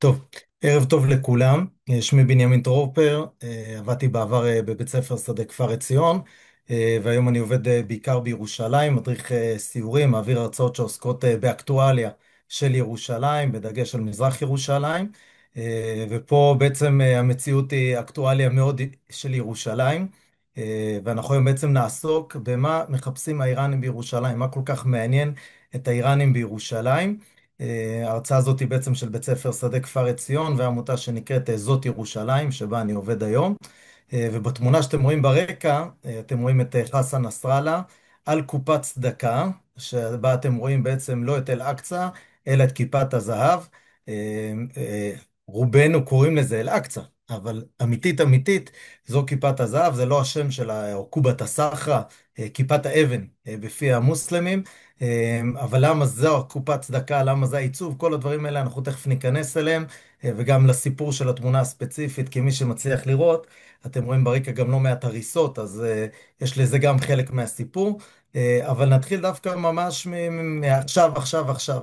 טוב, ערב טוב לכולם. שמי בנימין טרופר, עבדתי בעבר בבית ספר שדה כפר עציון, והיום אני עובד בעיקר בירושלים, מדריך סיורים, מעביר הרצאות שעוסקות באקטואליה של ירושלים, בדגש על מזרח ירושלים, ופה בעצם המציאות היא אקטואליה מאוד של ירושלים, ואנחנו היום בעצם נעסוק במה מחפשים האיראנים בירושלים, מה כל כך מעניין את האיראנים בירושלים. ההרצאה הזאת היא בעצם של בית ספר שדה כפר עציון ועמותה שנקראת זאת ירושלים, שבה אני עובד היום. ובתמונה שאתם רואים ברקע, אתם רואים את חסן נסראללה על קופת צדקה, שבה אתם רואים בעצם לא את אל-אקצא, אלא את כיפת הזהב. רובנו קוראים לזה אל-אקצא, אבל אמיתית אמיתית, זו כיפת הזהב, זה לא השם שלה, או קובת הסחרא, כיפת האבן בפי המוסלמים. אבל למה זו קופת צדקה, למה זה העיצוב, כל הדברים האלה אנחנו תכף ניכנס אליהם, וגם לסיפור של התמונה הספציפית, כי מי שמצליח לראות, אתם רואים ברקע גם לא מעט הריסות, אז יש לזה גם חלק מהסיפור. אבל נתחיל דווקא ממש מעכשיו, עכשיו, עכשיו.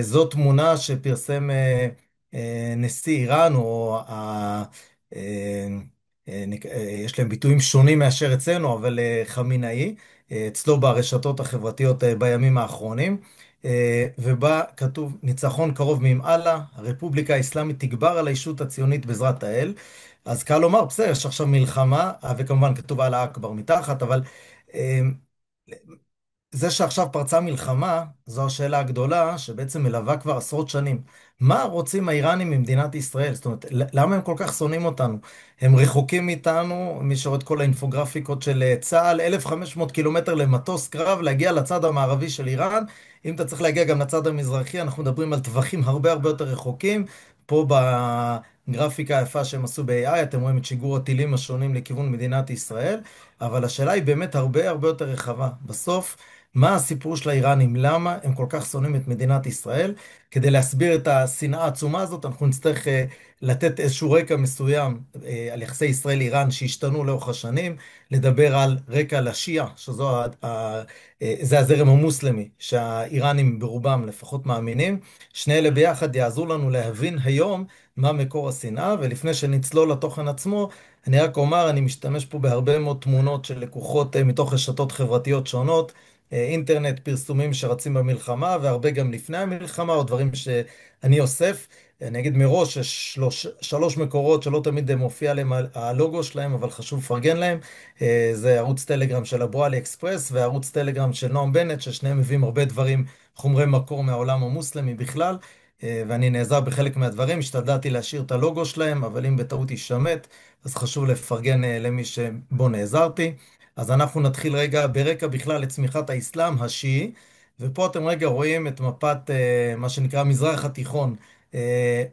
זו תמונה שפרסם נשיא איראן, או יש להם ביטויים שונים מאשר אצלנו, אבל חמינאי. אצלו ברשתות החברתיות בימים האחרונים, ובה כתוב: ניצחון קרוב ממעלה, הרפובליקה האסלאמית תגבר על הישות הציונית בעזרת האל. אז קל לומר, בסדר, יש עכשיו מלחמה, וכמובן כתוב אללה אכבר מתחת, אבל אה, זה שעכשיו פרצה מלחמה, זו השאלה הגדולה שבעצם מלווה כבר עשרות שנים. מה רוצים האיראנים ממדינת ישראל? זאת אומרת, למה הם כל כך שונאים אותנו? הם רחוקים מאיתנו, מי שרואה את כל האינפוגרפיקות של צה"ל, 1,500 קילומטר למטוס קרב להגיע לצד המערבי של איראן. אם אתה צריך להגיע גם לצד המזרחי, אנחנו מדברים על טווחים הרבה הרבה יותר רחוקים. פה בגרפיקה היפה שהם עשו ב-AI, אתם רואים את שיגור הטילים השונים לכיוון מדינת ישראל, אבל השאלה היא באמת הרבה הרבה יותר רחבה. בסוף, מה הסיפור של האיראנים? למה הם כל כך שונאים את מדינת ישראל? כדי להסביר את השנאה העצומה הזאת, אנחנו נצטרך לתת איזשהו רקע מסוים על יחסי ישראל-איראן שהשתנו לאורך השנים, לדבר על רקע לשיעה, זה הזרם המוסלמי, שהאיראנים ברובם לפחות מאמינים. שני אלה ביחד יעזרו לנו להבין היום מה מקור השנאה, ולפני שנצלול לתוכן עצמו, אני רק אומר, אני משתמש פה בהרבה מאוד תמונות שלקוחות מתוך רשתות חברתיות שונות, אינטרנט, פרסומים שרצים במלחמה, והרבה גם לפני המלחמה, או דברים שאני אוסף. אני אגיד מראש, יש שלוש מקורות שלא תמיד מופיע להם הלוגו שלהם, אבל חשוב לפרגן להם. זה ערוץ טלגרם של אבו עלי אקספרס, וערוץ טלגרם של נועם בנט, ששניהם מביאים הרבה דברים, חומרי מקור מהעולם המוסלמי בכלל. ואני נעזר בחלק מהדברים, השתדלתי להשאיר את הלוגו שלהם, אבל אם בטעות יישמט, אז חשוב לפרגן למי שבו נעזרתי. אז אנחנו נתחיל רגע ברקע בכלל לצמיחת האסלאם השיעי, ופה אתם רגע רואים את מפת מה שנקרא המזרח התיכון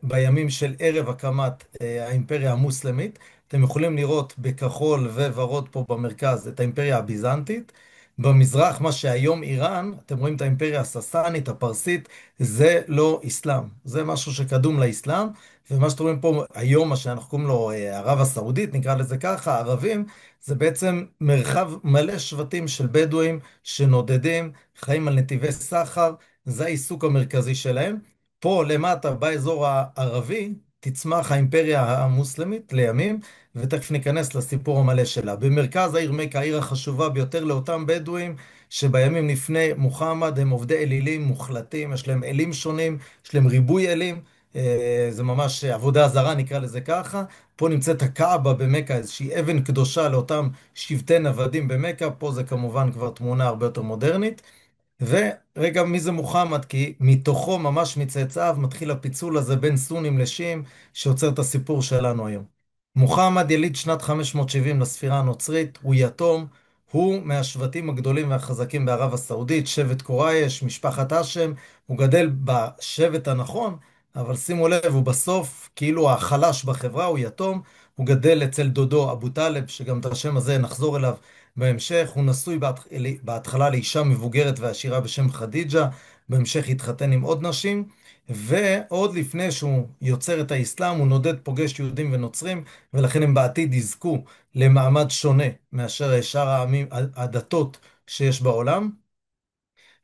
בימים של ערב הקמת האימפריה המוסלמית. אתם יכולים לראות בכחול וורוד פה במרכז את האימפריה הביזנטית. במזרח, מה שהיום איראן, אתם רואים את האימפריה הססנית, הפרסית, זה לא אסלאם, זה משהו שקדום לאסלאם. ומה שאתם רואים פה היום, מה שאנחנו קוראים לו ערב הסעודית, נקרא לזה ככה, הערבים, זה בעצם מרחב מלא שבטים של בדואים שנודדים, חיים על נתיבי סחר, זה העיסוק המרכזי שלהם. פה למטה, באזור הערבי, תצמח האימפריה המוסלמית לימים, ותכף ניכנס לסיפור המלא שלה. במרכז העיר מכה, העיר החשובה ביותר לאותם בדואים, שבימים לפני מוחמד הם עובדי אלילים מוחלטים, יש להם אלים שונים, יש להם ריבוי אלים, זה ממש עבודה זרה, נקרא לזה ככה. פה נמצאת הקעבה במכה, איזושהי אבן קדושה לאותם שבטי נוודים במכה, פה זה כמובן כבר תמונה הרבה יותר מודרנית. ורגע, מי זה מוחמד? כי מתוכו, ממש מצאצאיו, מתחיל הפיצול הזה בין סונים לשיעים, שיוצר את הסיפור שלנו היום. מוחמד יליד שנת 570 לספירה הנוצרית, הוא יתום, הוא מהשבטים הגדולים והחזקים בערב הסעודית, שבט קורייש, משפחת האשם, הוא גדל בשבט הנכון, אבל שימו לב, הוא בסוף כאילו החלש בחברה, הוא יתום, הוא גדל אצל דודו אבו טלב, שגם את השם הזה נחזור אליו בהמשך. הוא נשוי בהתחלה לאישה מבוגרת ועשירה בשם חדיג'ה, בהמשך התחתן עם עוד נשים, ועוד לפני שהוא יוצר את האסלאם הוא נודד פוגש יהודים ונוצרים, ולכן הם בעתיד יזכו למעמד שונה מאשר שאר העמים, הדתות שיש בעולם.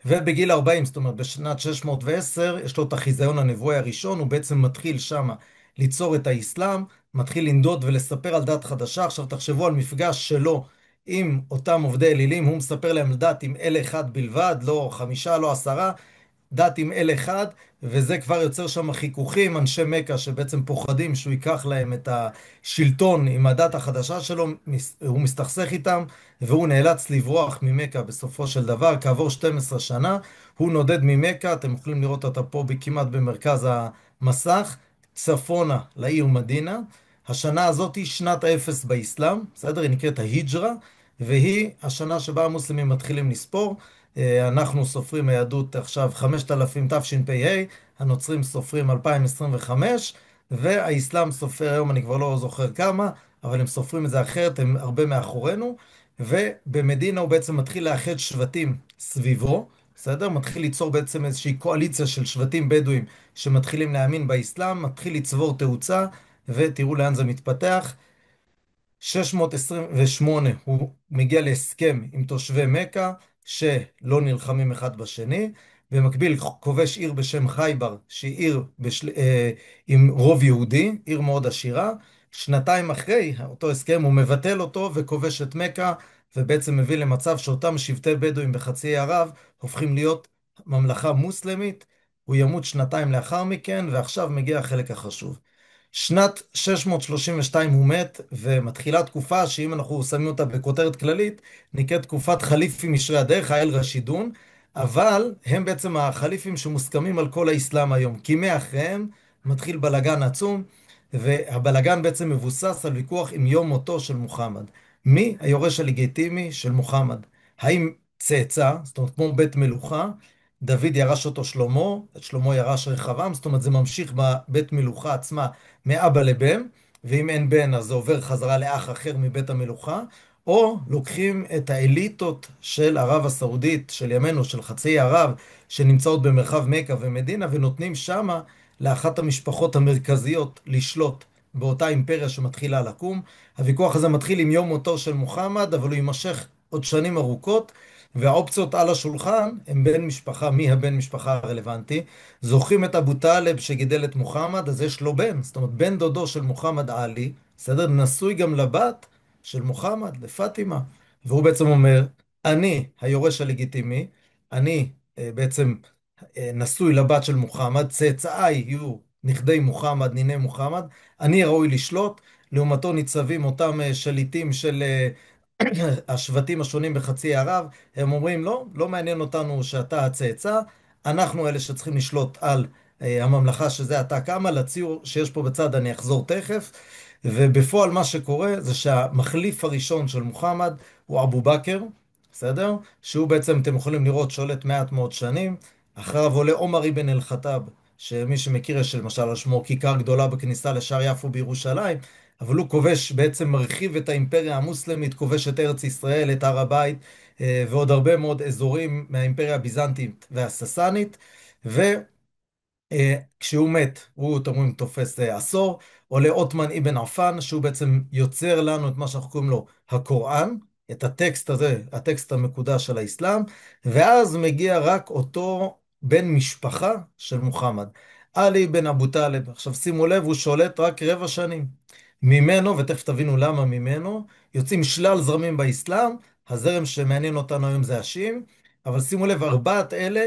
ובגיל 40, זאת אומרת בשנת 610, יש לו את החיזיון הנבואי הראשון, הוא בעצם מתחיל שמה ליצור את האסלאם, מתחיל לנדוד ולספר על דת חדשה. עכשיו תחשבו על מפגש שלו עם אותם עובדי אלילים, הוא מספר להם על דת עם אל אחד בלבד, לא חמישה, לא עשרה, דת עם אל אחד, וזה כבר יוצר שם חיכוכים, אנשי מכה שבעצם פוחדים שהוא ייקח להם את השלטון עם הדת החדשה שלו, הוא מסתכסך איתם, והוא נאלץ לברוח ממכה בסופו של דבר. כעבור 12 שנה הוא נודד ממכה, אתם יכולים לראות אותה פה כמעט במרכז המסך, צפונה לעיר מדינה. השנה הזאת היא שנת האפס באסלאם, בסדר? היא נקראת ההיג'רה, והיא השנה שבה המוסלמים מתחילים לספור. אנחנו סופרים היהדות עכשיו 5000 תשפ"ה, הנוצרים סופרים 2025, והאסלאם סופר היום, אני כבר לא זוכר כמה, אבל הם סופרים את זה אחרת, הם הרבה מאחורינו. ובמדינה הוא בעצם מתחיל לאחד שבטים סביבו, בסדר? מתחיל ליצור בעצם איזושהי קואליציה של שבטים בדואים שמתחילים להאמין באסלאם, מתחיל לצבור תאוצה, ותראו לאן זה מתפתח. 628 הוא מגיע להסכם עם תושבי מכה שלא נלחמים אחד בשני. במקביל כובש עיר בשם חייבר, שהיא עיר עם רוב יהודי, עיר מאוד עשירה. שנתיים אחרי אותו הסכם הוא מבטל אותו וכובש את מכה, ובעצם מביא למצב שאותם שבטי בדואים בחצי האי ערב הופכים להיות ממלכה מוסלמית. הוא ימות שנתיים לאחר מכן, ועכשיו מגיע החלק החשוב. שנת 632 הוא מת, ומתחילה תקופה שאם אנחנו שמים אותה בכותרת כללית, נקראת תקופת חליפים ישרי הדרך, האל רשידון, אבל הם בעצם החליפים שמוסכמים על כל האסלאם היום, כי מאחריהם מתחיל בלגן עצום, והבלגן בעצם מבוסס על ויכוח עם יום מותו של מוחמד. מי היורש הלגיטימי של מוחמד? האם צאצא, זאת אומרת כמו בית מלוכה, דוד ירש אותו שלמה, את שלמה ירש רחבעם, זאת אומרת זה ממשיך בבית מלוכה עצמה מאבא לבן, ואם אין בן אז זה עובר חזרה לאח אחר מבית המלוכה, או לוקחים את האליטות של ערב הסעודית, של ימינו, של חצי ערב, שנמצאות במרחב מכה ומדינה, ונותנים שמה לאחת המשפחות המרכזיות לשלוט באותה אימפריה שמתחילה לקום. הוויכוח הזה מתחיל עם יום מותו של מוחמד, אבל הוא יימשך עוד שנים ארוכות, והאופציות על השולחן הם בן משפחה, מי הבן משפחה הרלוונטי. זוכרים את אבו טלב שגידל את מוחמד, אז יש לו בן, זאת אומרת בן דודו של מוחמד עלי, בסדר? נשוי גם לבת של מוחמד, לפאטימה, והוא בעצם אומר, אני היורש הלגיטימי, אני בעצם נשוי לבת של מוחמד, צאצאיי יהיו נכדי מוחמד, ניני מוחמד, אני ראוי לשלוט. לעומתו ניצבים אותם שליטים של השבטים השונים בחצי ערב, הם אומרים, לא, לא מעניין אותנו שאתה הצאצא, אנחנו אלה שצריכים לשלוט על הממלכה שזה עתה קמה. לציור שיש פה בצד אני אחזור תכף. ובפועל מה שקורה זה שהמחליף הראשון של מוחמד הוא אבו בכר, בסדר? שהוא בעצם, אתם יכולים לראות, שולט מעט מאוד שנים. אחריו עולה עומר אבן אל-חטאב, שמי שמכיר יש למשל על שמו כיכר גדולה בכניסה לשער יפו בירושלים, אבל הוא כובש, בעצם מרחיב את האימפריה המוסלמית, כובש את ארץ ישראל, את הר הבית, ועוד הרבה מאוד אזורים מהאימפריה הביזנטית והססנית. וכשהוא מת, הוא, אתם אומרים, תופס עשור, עולה עות'מאן אבן עפן, שהוא בעצם יוצר לנו את מה שאנחנו קוראים לו הקוראן, את הטקסט הזה, הטקסט המקודש של האסלאם, ואז מגיע רק אותו בן משפחה של מוחמד, עלי בן אבו טלב. עכשיו שימו לב, הוא שולט רק רבע שנים. ממנו, ותכף תבינו למה ממנו, יוצאים שלל זרמים באסלאם. הזרם שמעניין אותנו היום זה השיעים, אבל שימו לב, ארבעת אלה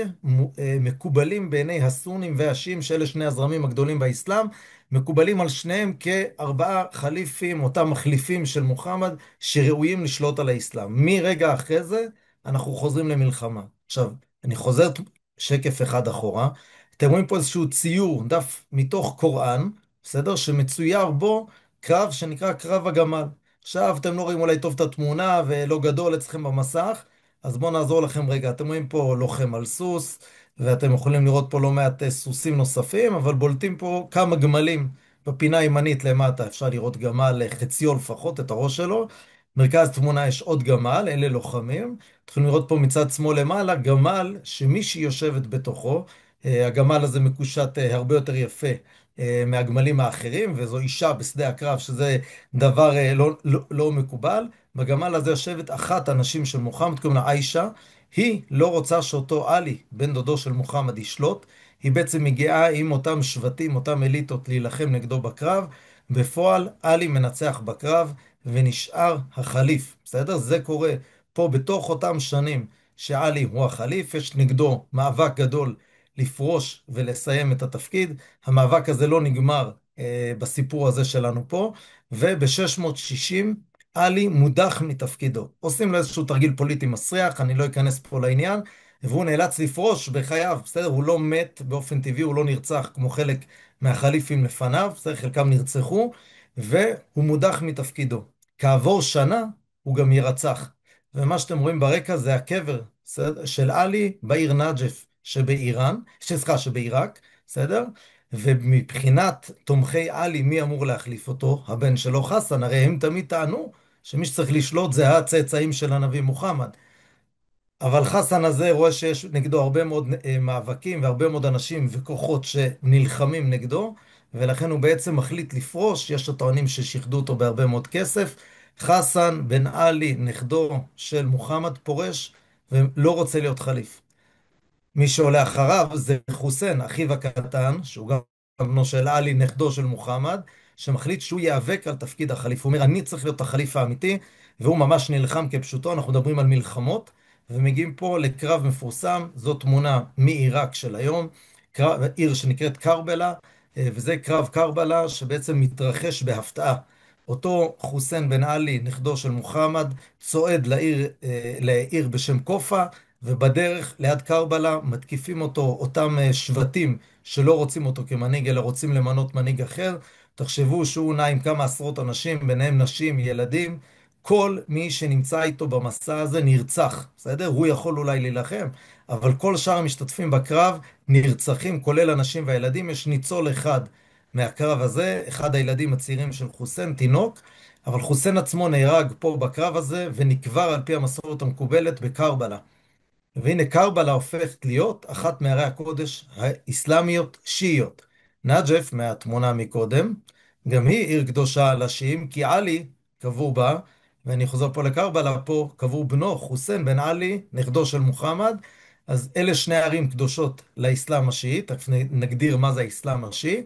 מקובלים בעיני הסונים והשיעים, שאלה שני הזרמים הגדולים באסלאם, מקובלים על שניהם כארבעה חליפים, אותם מחליפים של מוחמד, שראויים לשלוט על האסלאם. מרגע אחרי זה, אנחנו חוזרים למלחמה. עכשיו, אני חוזר שקף אחד אחורה. אתם רואים פה איזשהו ציור, דף מתוך קוראן, בסדר? שמצויר בו קרב שנקרא קרב הגמל. עכשיו, אתם לא רואים אולי טוב את התמונה ולא גדול אצלכם במסך, אז בואו נעזור לכם רגע. אתם רואים פה לוחם על סוס, ואתם יכולים לראות פה לא מעט סוסים נוספים, אבל בולטים פה כמה גמלים. בפינה הימנית למטה אפשר לראות גמל חציו לפחות, את הראש שלו. מרכז תמונה יש עוד גמל, אלה לוחמים. אתם יכולים לראות פה מצד שמאל למעלה גמל שמישהי יושבת בתוכו. הגמל הזה מקושט הרבה יותר יפה מהגמלים האחרים, וזו אישה בשדה הקרב, שזה דבר לא מקובל. בגמל הזה יושבת אחת הנשים של מוחמד, קוראים לה עיישה. היא לא רוצה שאותו עלי, בן דודו של מוחמד, ישלוט. היא בעצם מגיעה עם אותם שבטים, אותם אליטות, להילחם נגדו בקרב. בפועל, עלי מנצח בקרב ונשאר החליף. בסדר? זה קורה פה בתוך אותם שנים שעלי הוא החליף. יש נגדו מאבק גדול לפרוש ולסיים את התפקיד. המאבק הזה לא נגמר בסיפור הזה שלנו פה, וב-660 עלי מודח מתפקידו. עושים לו איזשהו תרגיל פוליטי מסריח, אני לא אכנס פה לעניין, והוא נאלץ לפרוש בחייו, בסדר? הוא לא מת באופן טבעי, הוא לא נרצח כמו חלק מהחליפים לפניו, בסדר? חלקם נרצחו, והוא מודח מתפקידו. כעבור שנה הוא גם יירצח. ומה שאתם רואים ברקע זה הקבר, בסדר? של עלי בעיר נג'ף שבאיראן, סליחה, שבעיראק, בסדר? ומבחינת תומכי עלי, מי אמור להחליף אותו? הבן שלו חסן, הרי הם תמיד טענו שמי שצריך לשלוט זה הצאצאים של הנביא מוחמד. אבל חסן הזה רואה שיש נגדו הרבה מאוד מאבקים והרבה מאוד אנשים וכוחות שנלחמים נגדו, ולכן הוא בעצם מחליט לפרוש. יש הטוענים ששיחדו אותו בהרבה מאוד כסף. חסן בן עלי, נכדו של מוחמד, פורש ולא רוצה להיות חליף. מי שעולה אחריו זה חוסיין, אחיו הקטן, שהוא גם בנו של עלי, נכדו של מוחמד, שמחליט שהוא ייאבק על תפקיד החליף. הוא אומר, אני צריך להיות החליף האמיתי, והוא ממש נלחם כפשוטו. אנחנו מדברים על מלחמות, ומגיעים פה לקרב מפורסם. זו תמונה מעיראק של היום, עיר שנקראת קרבלה, וזה קרב קרבלה שבעצם מתרחש בהפתעה. אותו חוסיין בן עלי, נכדו של מוחמד, צועד לעיר בשם קופה, ובדרך ליד קרבלה מתקיפים אותו אותם שבטים שלא רוצים אותו כמנהיג, אלא רוצים למנות מנהיג אחר. תחשבו שהוא נע עם כמה עשרות אנשים, ביניהם נשים, ילדים. כל מי שנמצא איתו במסע הזה נרצח, בסדר? הוא יכול אולי להילחם, אבל כל שאר המשתתפים בקרב נרצחים, כולל הנשים והילדים. יש ניצול אחד מהקרב הזה, אחד הילדים הצעירים של חוסיין, תינוק, אבל חוסיין עצמו נהרג פה בקרב הזה ונקבר על פי המסורת המקובלת בקרבלה. והנה קרבלה הופכת להיות אחת מערי הקודש האסלאמיות שיעיות. נג'ף, מהתמונה מקודם, גם היא עיר קדושה לשיעים, כי עלי קבור בה, ואני חוזר פה לקרבלה, פה קבור בנו חוסיין בן עלי, נכדו של מוחמד. אז אלה שני ערים קדושות לאסלאם השיעי, תכף נגדיר מה זה האסלאם השיעי,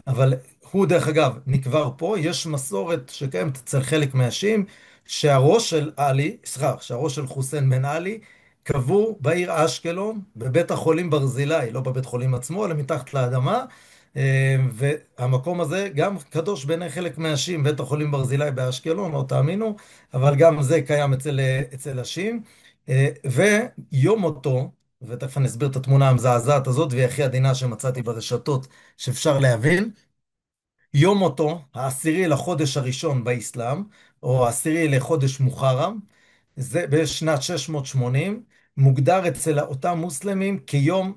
אבל הוא דרך אגב נקבר פה. יש מסורת שקיימת אצל חלק מהשיעים, שהראש של עלי, סליחה, שהראש של חוסיין בן עלי, קבור בעיר אשקלון, בבית החולים ברזילי, לא בבית חולים עצמו, אלא מתחת לאדמה. והמקום הזה גם קדוש בעיני חלק מהשיעים, בית החולים ברזילי באשקלון, לא תאמינו, אבל גם זה קיים אצל השיעים. ויום מותו, ותכף אני אסביר את התמונה המזעזעת הזאת, והיא הכי עדינה שמצאתי ברשתות שאפשר להבין. יום מותו, העשירי לחודש הראשון באסלאם, או העשירי לחודש מוחרם, זה בשנת 680, מוגדר אצל אותם מוסלמים כיום,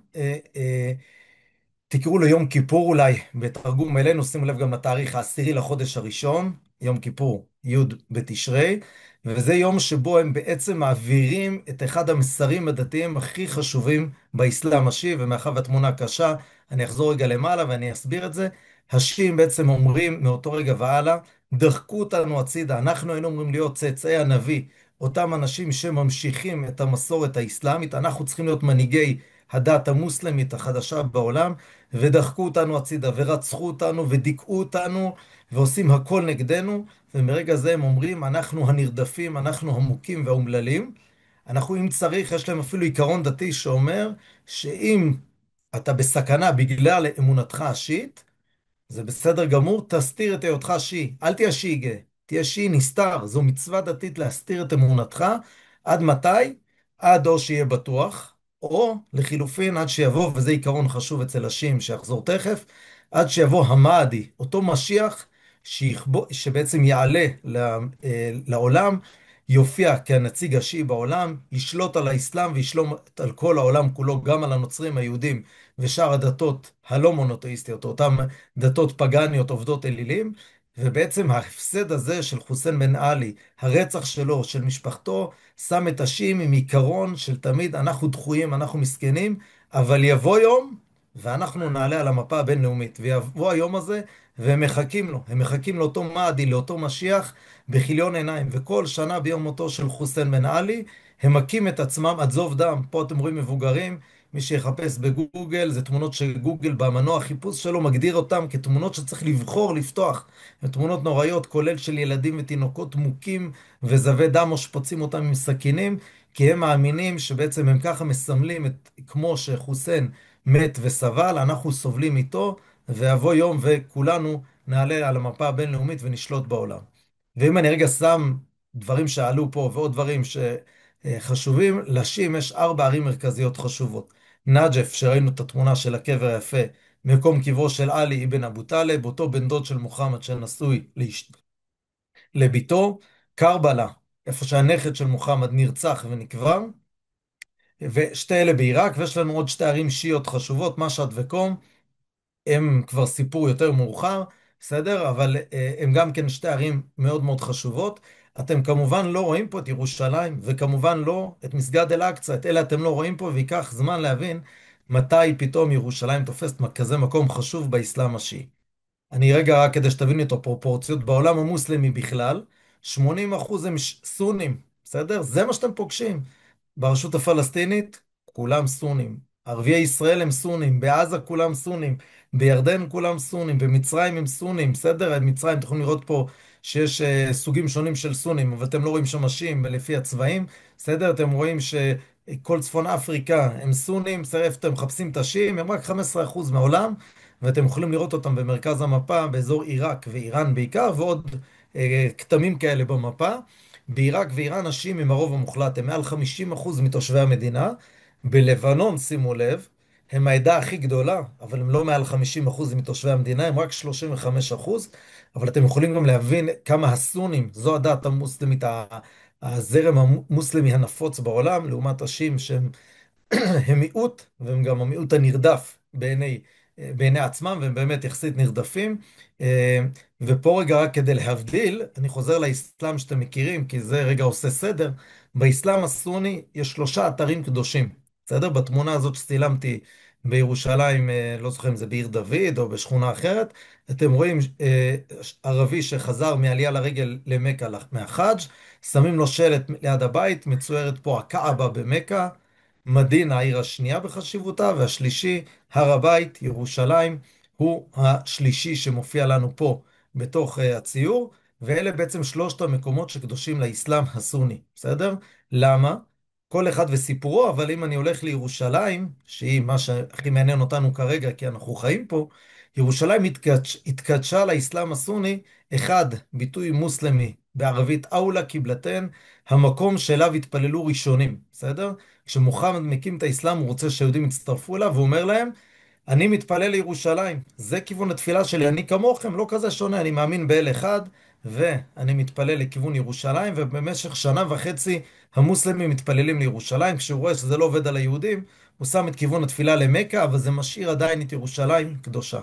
תקראו לו יום כיפור אולי, בתרגום אלינו, שימו לב גם לתאריך העשירי לחודש הראשון, יום כיפור, י' בתשרי, וזה יום שבו הם בעצם מעבירים את אחד המסרים הדתיים הכי חשובים באסלאם השיעי. ומאחר והתמונה קשה, אני אחזור רגע למעלה ואני אסביר את זה. השיעים בעצם אומרים מאותו רגע והלאה, דחקו אותנו הצידה, אנחנו היינו אומרים להיות צאצאי הנביא, אותם אנשים שממשיכים את המסורת האסלאמית, אנחנו צריכים להיות מנהיגי הדת המוסלמית החדשה בעולם, ודחקו אותנו הצידה, ורצחו אותנו, ודיכאו אותנו, ועושים הכל נגדנו. ומרגע זה הם אומרים, אנחנו הנרדפים, אנחנו המוכים והאומללים. אנחנו, אם צריך, יש להם אפילו עיקרון דתי שאומר, שאם אתה בסכנה בגלל אמונתך השיעית, זה בסדר גמור, תסתיר את היותך שיעי. אל תהיה שיעי גאה, תהיה שיעי נסתר. זו מצווה דתית להסתיר את אמונתך. עד מתי? עד או שיהיה בטוח, או לחילופין עד שיבוא, וזה עיקרון חשוב אצל השיעים שיחזור תכף, עד שיבוא המהדי, אותו משיח שבעצם יעלה לעולם, יופיע כנציג השיעי בעולם, ישלוט על האסלאם וישלוט על כל העולם כולו, גם על הנוצרים, היהודים ושאר הדתות הלא מונותאיסטיות, אותם דתות פגניות עובדות אלילים. ובעצם ההפסד הזה של חוסיין בן עלי, הרצח שלו, של משפחתו, שם את השיעים עם עיקרון של תמיד אנחנו דחויים, אנחנו מסכנים, אבל יבוא יום ואנחנו נעלה על המפה הבינלאומית. ויבוא היום הזה, והם מחכים לו. הם מחכים לאותו מהדי, לאותו משיח, בכיליון עיניים. וכל שנה ביום מותו של חוסיין בן עלי, הם מכים את עצמם עד זוב דם. פה אתם רואים מבוגרים, מי שיחפש בגוגל, זה תמונות שגוגל במנוע החיפוש שלו מגדיר אותם כתמונות שצריך לבחור, לפתוח. הן תמונות נוראיות, כולל של ילדים ותינוקות מוכים וזבי דם, או שפוצים אותם עם סכינים, כי הם מאמינים שבעצם הם ככה מסמלים את, כמו שחוסיין מת וסבל, אנחנו סובלים איתו, ויבוא יום וכולנו נעלה על המפה הבינלאומית ונשלוט בעולם. ואם אני רגע שם דברים שעלו פה ועוד דברים שחשובים, לשים יש 4 ערים מרכזיות חשובות. נג'ף, שראינו את התמונה של הקבר היפה, מקום קברו של עלי אבן אבו טלב, אותו בן דוד של מוחמד שנשוי לביתו. קרבלה, איפה שהנכד של מוחמד נרצח ונקבר, ושתי אלה בעיראק, ויש לנו עוד 2 ערים שיעיות חשובות, משהד וקום, הם כבר סיפור יותר מאוחר, בסדר? אבל הם גם כן 2 ערים מאוד מאוד חשובות. אתם כמובן לא רואים פה את ירושלים, וכמובן לא את מסגד אל-אקצא, את אלה אתם לא רואים פה, וייקח זמן להבין מתי פתאום ירושלים תופסת כזה מקום חשוב באסלאם השיעי. אני רגע, רק כדי שתביני את הפרופורציות, בעולם המוסלמי בכלל, 80% הם סונים, בסדר? זה מה שאתם פוגשים. ברשות הפלסטינית, כולם סונים. ערביי ישראל הם סונים, בעזה כולם סונים, בירדן כולם סונים, במצרים הם סונים, בסדר? במצרים אתם יכולים לראות פה שיש סוגים שונים של סונים, אבל אתם לא רואים שמשים לפי הצבעים, בסדר? אתם רואים שכל צפון אפריקה הם סונים, בסדר? איפה אתם מחפשים את השיעים, הם רק 15% מהעולם, ואתם יכולים לראות אותם במרכז המפה, באזור עיראק ואיראן בעיקר, ועוד כתמים כאלה במפה. בעיראק ואיראן השיעים הם הרוב המוחלט, הם מעל 50% מתושבי המדינה. בלבנון, שימו לב, הם העדה הכי גדולה, אבל הם לא מעל 50% מתושבי המדינה, הם רק 35%. אבל אתם יכולים גם להבין כמה הסונים, זו הדת המוסלמית, הזרם המוסלמי הנפוץ בעולם, לעומת השיעים שהם הם מיעוט, והם גם המיעוט הנרדף בעיני עצמם, והם באמת יחסית נרדפים. ופה רגע, רק כדי להבדיל, אני חוזר לאסלאם שאתם מכירים, כי זה רגע עושה סדר. באסלאם הסוני יש 3 אתרים קדושים. בסדר? בתמונה הזאת שצילמתי בירושלים, לא זוכר אם זה בעיר דוד או בשכונה אחרת, אתם רואים ערבי שחזר מעלייה לרגל למכה מהחאג', שמים לו שלט ליד הבית, מצוירת פה הקעבה במכה, מדינה, העיר השנייה בחשיבותה, והשלישי, הר הבית, ירושלים, הוא השלישי שמופיע לנו פה בתוך הציור, ואלה בעצם 3 המקומות שקדושים לאסלאם הסוני, בסדר? למה? כל אחד וסיפורו, אבל אם אני הולך לירושלים, שהיא מה שהכי מעניין אותנו כרגע, כי אנחנו חיים פה, ירושלים התקדשה לאסלאם הסוני, אחד, ביטוי מוסלמי בערבית, אאולה קיבלתן, המקום שאליו התפללו ראשונים, בסדר? כשמוחמד מקים את האסלאם, הוא רוצה שהיהודים יצטרפו אליו, והוא אומר להם, אני מתפלל לירושלים, זה כיוון התפילה שלי, אני כמוכם, לא כזה שונה, אני מאמין באל אחד, ואני מתפלל לכיוון ירושלים, ובמשך 1.5 שנה המוסלמים מתפללים לירושלים. כשהוא רואה שזה לא עובד על היהודים, הוא שם את כיוון התפילה למכה, אבל זה משאיר עדיין את ירושלים קדושה.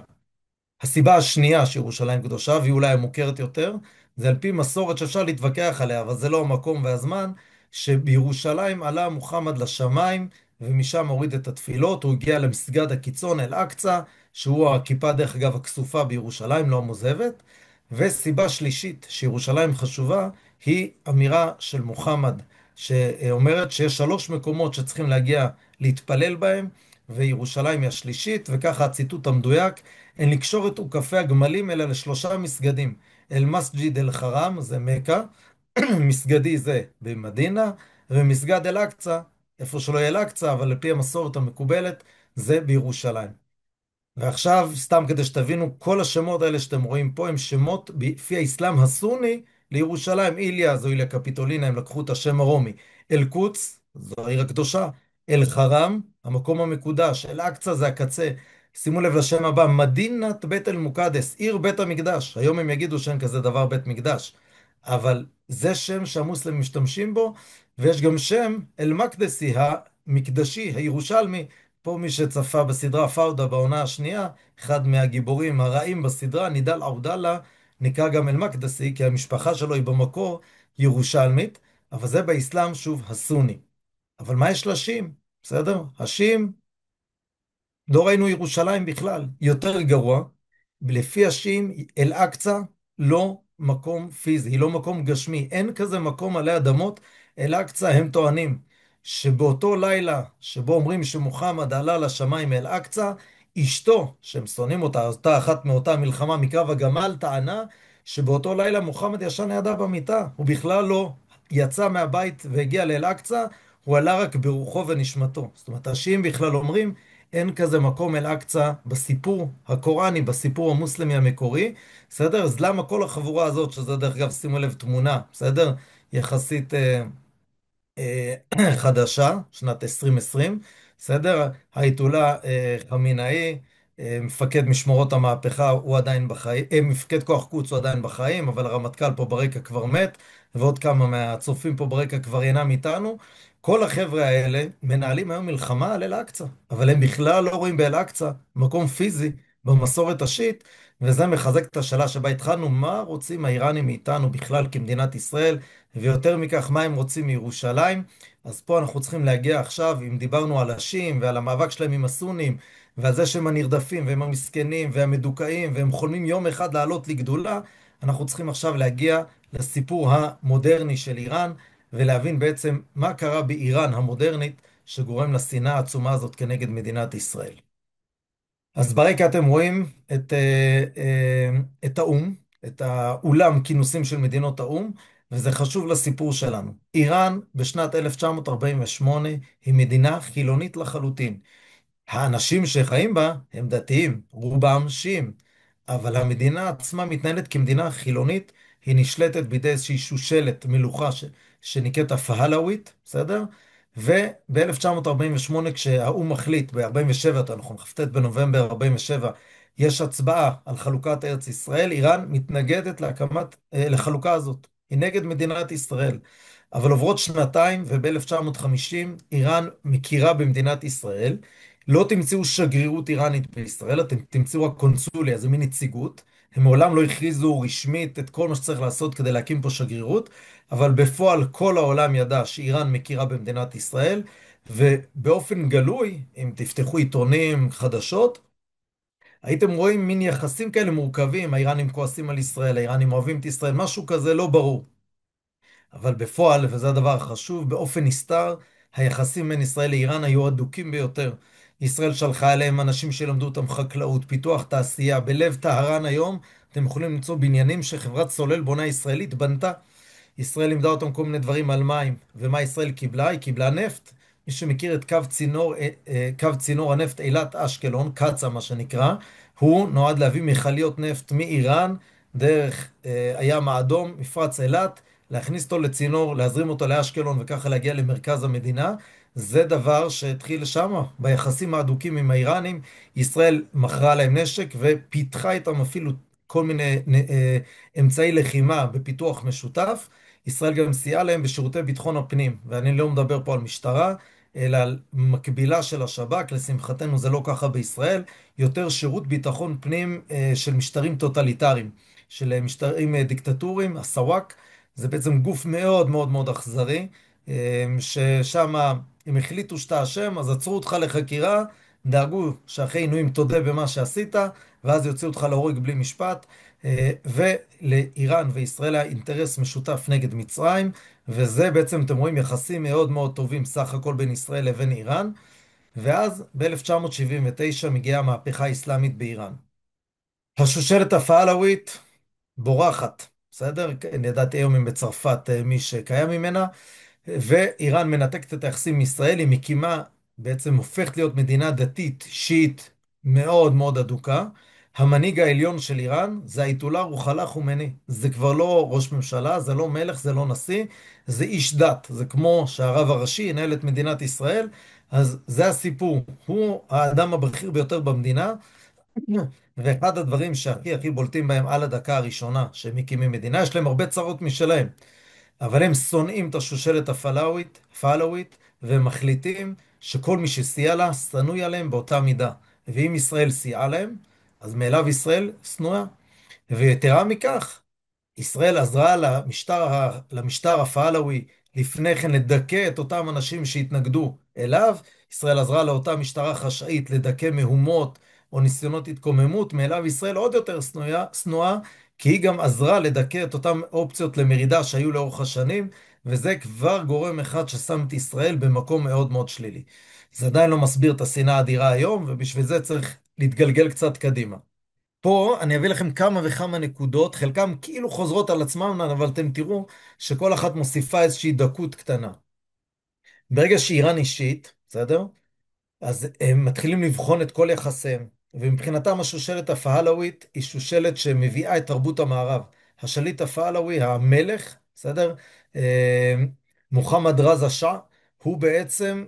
הסיבה השנייה שירושלים קדושה, והיא אולי המוכרת יותר, זה על פי מסורת שאפשר להתווכח עליה, אבל זה לא המקום והזמן, שבירושלים עלה מוחמד לשמיים, ומשם הוריד את התפילות, הוא הגיע למסגד הקיצון אל-אקצא, שהוא הכיפה דרך אגב הכסופה בירושלים, לא המוזבת. וסיבה שלישית שירושלים חשובה, היא אמירה של מוחמד, שאומרת שיש 3 מקומות שצריכים להגיע להתפלל בהם, וירושלים היא השלישית, וככה הציטוט המדויק, אין לקשור את עוקפי הגמלים אלא ל3 מסגדים. אל-מסג'יד אל-חרם זה מכה, מסגדי זה במדינה, ומסגד אל-אקצא, איפה שלא יהיה אל-אקצא, אבל על פי המסורת המקובלת, זה בירושלים. ועכשיו, סתם כדי שתבינו, כל השמות האלה שאתם רואים פה הם שמות לפי האסלאם הסוני לירושלים. איליה זו איליה קפיטולינה, הם לקחו את השם הרומי. אל-קודס, זו העיר הקדושה. אל-חרם, המקום המקודש. אל-אקצא זה הקצה. שימו לב לשם הבא, מדינת בית אל-מוקדס, עיר בית המקדש. היום הם יגידו שאין כזה דבר בית מקדש. אבל זה שם שהמוסלמים משתמשים בו, ויש גם שם אל-מקדסי, המקדשי, הירושלמי. פה מי שצפה בסדרה פאודה בעונה השנייה, אחד מהגיבורים הרעים בסדרה, נידאל עבדאללה, נקרא גם אל-מקדסי, כי המשפחה שלו היא במקור ירושלמית, אבל זה באסלאם שוב הסוני. אבל מה יש לשיעים? בסדר? השיעים לא ראינו ירושלים בכלל. יותר גרוע, לפי השיעים, אל-אקצא לא מקום פיזי, לא מקום גשמי. אין כזה מקום עלי אדמות. אל-אקצא, הם טוענים שבאותו לילה שבו אומרים שמוחמד עלה לשמיים אל-אקצא, אשתו, שהם שונאים אותה, אותה אחת מאותה מלחמה מקרב הגמל, טענה שבאותו לילה מוחמד ישן לידה במיטה. הוא בכלל לא יצא מהבית והגיע לאל-אקצא, הוא עלה רק ברוחו ונשמתו. זאת אומרת, השיעים בכלל אומרים אין כזה מקום אל-אקצא בסיפור הקוראני, בסיפור המוסלמי המקורי, בסדר? אז למה כל החבורה הזאת, שזה דרך אגב, שימו לב, תמונה, בסדר? יחסית חדשה, שנת 2020, בסדר? האייתולה חמינאי, מפקד משמרות המהפכה, הוא עדיין בחיים, מפקד כוח קודס הוא עדיין בחיים, אבל הרמטכ"ל פה ברקע כבר מת, ועוד כמה מהצופים פה ברקע כבר אינם איתנו. כל החבר'ה האלה מנהלים היום מלחמה על אל-אקצא, אבל הם בכלל לא רואים באל-אקצא מקום פיזי במסורת השיעית, וזה מחזק את השאלה שבה התחלנו, מה רוצים האיראנים מאיתנו בכלל כמדינת ישראל, ויותר מכך, מה הם רוצים מירושלים. אז פה אנחנו צריכים להגיע עכשיו, אם דיברנו על השיעים ועל המאבק שלהם עם הסונים, ועל זה שהם הנרדפים והם המסכנים והמדוכאים, והם חולמים יום אחד לעלות לגדולה, אנחנו צריכים עכשיו להגיע לסיפור המודרני של איראן, ולהבין בעצם מה קרה באיראן המודרנית, שגורם לשנאה העצומה הזאת כנגד מדינת ישראל. אז ברקע אתם רואים את האו"ם, את האולם כינוסים של מדינות האו"ם, וזה חשוב לסיפור שלנו. איראן בשנת 1948 היא מדינה חילונית לחלוטין. האנשים שחיים בה הם דתיים, רובם שיעים, אבל המדינה עצמה מתנהלת כמדינה חילונית, היא נשלטת בידי איזושהי שושלת מלוכה שנקראת הפהלווית, בסדר? וב-1948 כשהאו"ם מחליט, ב-47, יותר נכון, כ"ט בנובמבר 47, יש הצבעה על חלוקת ארץ ישראל, איראן מתנגדת לחלוקה הזאת, היא נגד מדינת ישראל. אבל עוברות שנתיים, וב-1950 איראן מכירה במדינת ישראל. לא תמצאו שגרירות איראנית בישראל, אתם תמצאו רק קונסוליה, זה מין נציגות. הם מעולם לא הכריזו רשמית את כל מה שצריך לעשות כדי להקים פה שגרירות, אבל בפועל כל העולם ידע שאיראן מכירה במדינת ישראל, ובאופן גלוי, אם תפתחו עיתונים, חדשות, הייתם רואים מין יחסים כאלה מורכבים, האיראנים כועסים על ישראל, האיראנים אוהבים את ישראל, משהו כזה לא ברור. אבל בפועל, וזה הדבר החשוב, באופן נסתר, היחסים בין ישראל לאיראן היו הדוקים ביותר. ישראל שלחה אליהם אנשים שלמדו אותם חקלאות, פיתוח תעשייה. בלב טהרן היום אתם יכולים למצוא בניינים שחברת סולל בונה ישראלית בנתה. ישראל לימדה אותם כל מיני דברים על מים. ומה ישראל קיבלה? היא קיבלה נפט. מי שמכיר את קו צינור הנפט אילת אשקלון, קצ"א מה שנקרא, הוא נועד להביא מכליות נפט מאיראן דרך הים האדום, מפרץ אילת, להכניס אותו לצינור, להזרים אותו לאשקלון וככה להגיע למרכז המדינה. זה דבר שהתחיל שם, ביחסים ההדוקים עם האיראנים. ישראל מכרה להם נשק ופיתחה איתם אפילו כל מיני אמצעי לחימה בפיתוח משותף. ישראל גם סייעה להם בשירותי ביטחון הפנים, ואני לא מדבר פה על משטרה, אלא על מקבילה של השב"כ, לשמחתנו זה לא ככה בישראל, יותר שירות ביטחון פנים של משטרים טוטליטריים, של משטרים דיקטטוריים, הסוואק, זה בעצם גוף מאוד מאוד מאוד אכזרי, ששם אם החליטו שאתה אשם, אז עצרו אותך לחקירה, דאגו שאחרי עינויים תודה במה שעשית, ואז יוציאו אותך להורג בלי משפט. ולאיראן וישראל היה אינטרס משותף נגד מצרים, וזה בעצם, אתם רואים, יחסים מאוד מאוד טובים סך הכל בין ישראל לבין איראן, ואז ב-1979 מגיעה המהפכה האסלאמית באיראן. השושלת הפהלווית בורחת, בסדר? אני ידעתי היום אם בצרפת מי שקיים ממנה, ואיראן מנתקת את היחסים עם ישראל, היא מקימה, בעצם הופכת להיות מדינה דתית, שיעית, מאוד מאוד אדוקה. המנהיג העליון של איראן זה האייתולה רוחלה חומני. זה כבר לא ראש ממשלה, זה לא מלך, זה לא נשיא, זה איש דת. זה כמו שהרב הראשי ינהל את מדינת ישראל, אז זה הסיפור. הוא האדם הבכיר ביותר במדינה, ואחד הדברים שהכי הכי בולטים בהם על הדקה הראשונה שהם מקימים מדינה, יש להם הרבה צרות משלהם. אבל הם שונאים את השושלת הפעלווית, והם מחליטים שכל מי שסייע לה, שנוא עליהם באותה מידה. ואם ישראל סייעה להם, אז מאליו ישראל שנואה. ויתרה מכך, ישראל עזרה למשטר הפעלווי לפני כן לדכא את אותם אנשים שהתנגדו אליו. ישראל עזרה לאותה משטרה חשאית לדכא מהומות או ניסיונות התקוממות. מאליו ישראל עוד יותר שנואה, כי היא גם עזרה לדכא את אותן אופציות למרידה שהיו לאורך השנים, וזה כבר גורם אחד ששם את ישראל במקום מאוד מאוד שלילי. זה עדיין לא מסביר את השנאה האדירה היום, ובשביל זה צריך להתגלגל קצת קדימה. פה אני אביא לכם כמה וכמה נקודות, חלקם כאילו חוזרות על עצמם, אבל אתם תראו שכל אחת מוסיפה איזושהי דקות קטנה. ברגע שאיראן אישית, בסדר? אז הם מתחילים לבחון את כל יחסיהם, ומבחינתם השושלת הפהלווית היא שושלת שמביאה את תרבות המערב. השליט הפהלוי, המלך, בסדר? אה, מוחמד רזה שאה, הוא בעצם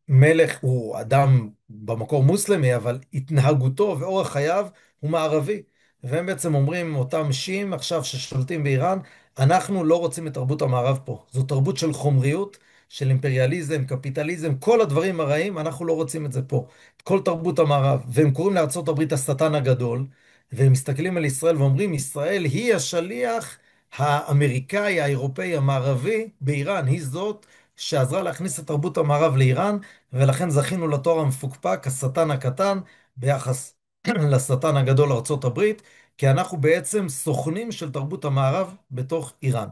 מלך, הוא אדם במקור מוסלמי, אבל התנהגותו ואורח חייו הוא מערבי. והם בעצם אומרים, אותם שיעים עכשיו ששולטים באיראן, אנחנו לא רוצים את תרבות המערב פה. זו תרבות של חומריות, של אימפריאליזם, קפיטליזם, כל הדברים הרעים, אנחנו לא רוצים את זה פה. את כל תרבות המערב. והם קוראים לארצות הברית השטן הגדול, והם מסתכלים על ישראל ואומרים, ישראל היא השליח האמריקאי, האירופאי, המערבי באיראן. היא זאת שעזרה להכניס את תרבות המערב לאיראן, ולכן זכינו לתואר המפוקפק, השטן הקטן, ביחס לשטן הגדול ארצות הברית, כי אנחנו בעצם סוכנים של תרבות המערב בתוך איראן.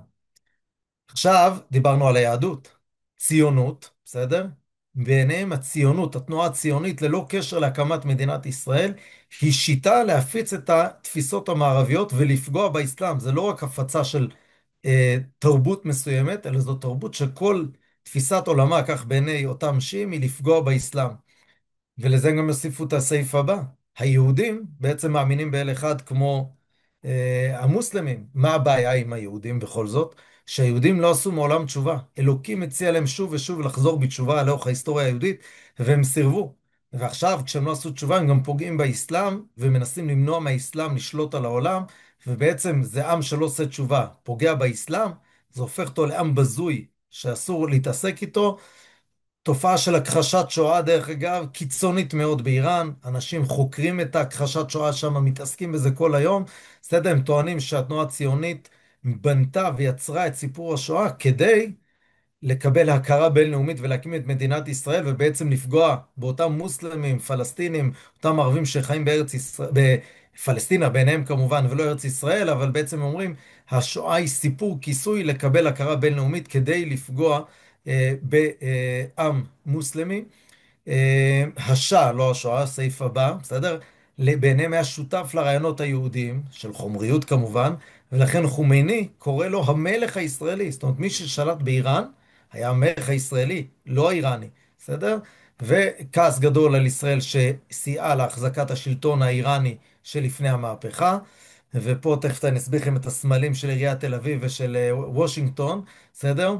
עכשיו דיברנו על היהדות, ציונות, בסדר? בעיניהם הציונות, התנועה הציונית, ללא קשר להקמת מדינת ישראל, היא שיטה להפיץ את התפיסות המערביות ולפגוע באסלאם. זה לא רק הפצה של תרבות מסוימת, אלא זו תרבות שכל תפיסת עולמה, כך בעיני אותם שיעים, היא לפגוע באסלאם. ולזה גם יוסיפו את הסעיף הבא. היהודים בעצם מאמינים באל אחד כמו המוסלמים. מה הבעיה עם היהודים בכל זאת? שהיהודים לא עשו מעולם תשובה. אלוקים הציע להם שוב ושוב לחזור בתשובה לאורך ההיסטוריה היהודית, והם סירבו. ועכשיו, כשהם לא עשו תשובה, הם גם פוגעים באסלאם, ומנסים למנוע מהאסלאם לשלוט על העולם, ובעצם זה עם שלא עושה תשובה, פוגע באסלאם, זה הופך אותו לעם בזוי, שאסור להתעסק איתו. תופעה של הכחשת שואה, דרך אגב, קיצונית מאוד באיראן. אנשים חוקרים את ההכחשת שואה שם, מתעסקים בזה כל היום. בסדר, הם טוענים שהתנועה הציונית בנתה ויצרה את סיפור השואה כדי לקבל הכרה בינלאומית ולהקים את מדינת ישראל, ובעצם לפגוע באותם מוסלמים, פלסטינים, אותם ערבים שחיים בארץ ישראל, בפלסטינה בעיניהם כמובן, ולא ארץ ישראל, אבל בעצם אומרים, השואה היא סיפור כיסוי לקבל הכרה בינלאומית כדי לפגוע בעם מוסלמי. השאה, לא השואה, הסעיף הבא, בסדר? בעיניהם היה שותף לרעיונות היהודיים, של חומריות כמובן, ולכן חומייני קורא לו המלך הישראלי. זאת אומרת, מי ששלט באיראן היה המלך הישראלי, לא האיראני, בסדר? וכעס גדול על ישראל שסייעה להחזקת השלטון האיראני שלפני המהפכה. ופה תכף אני אסביר לכם את הסמלים של עיריית תל אביב ושל וושינגטון, בסדר?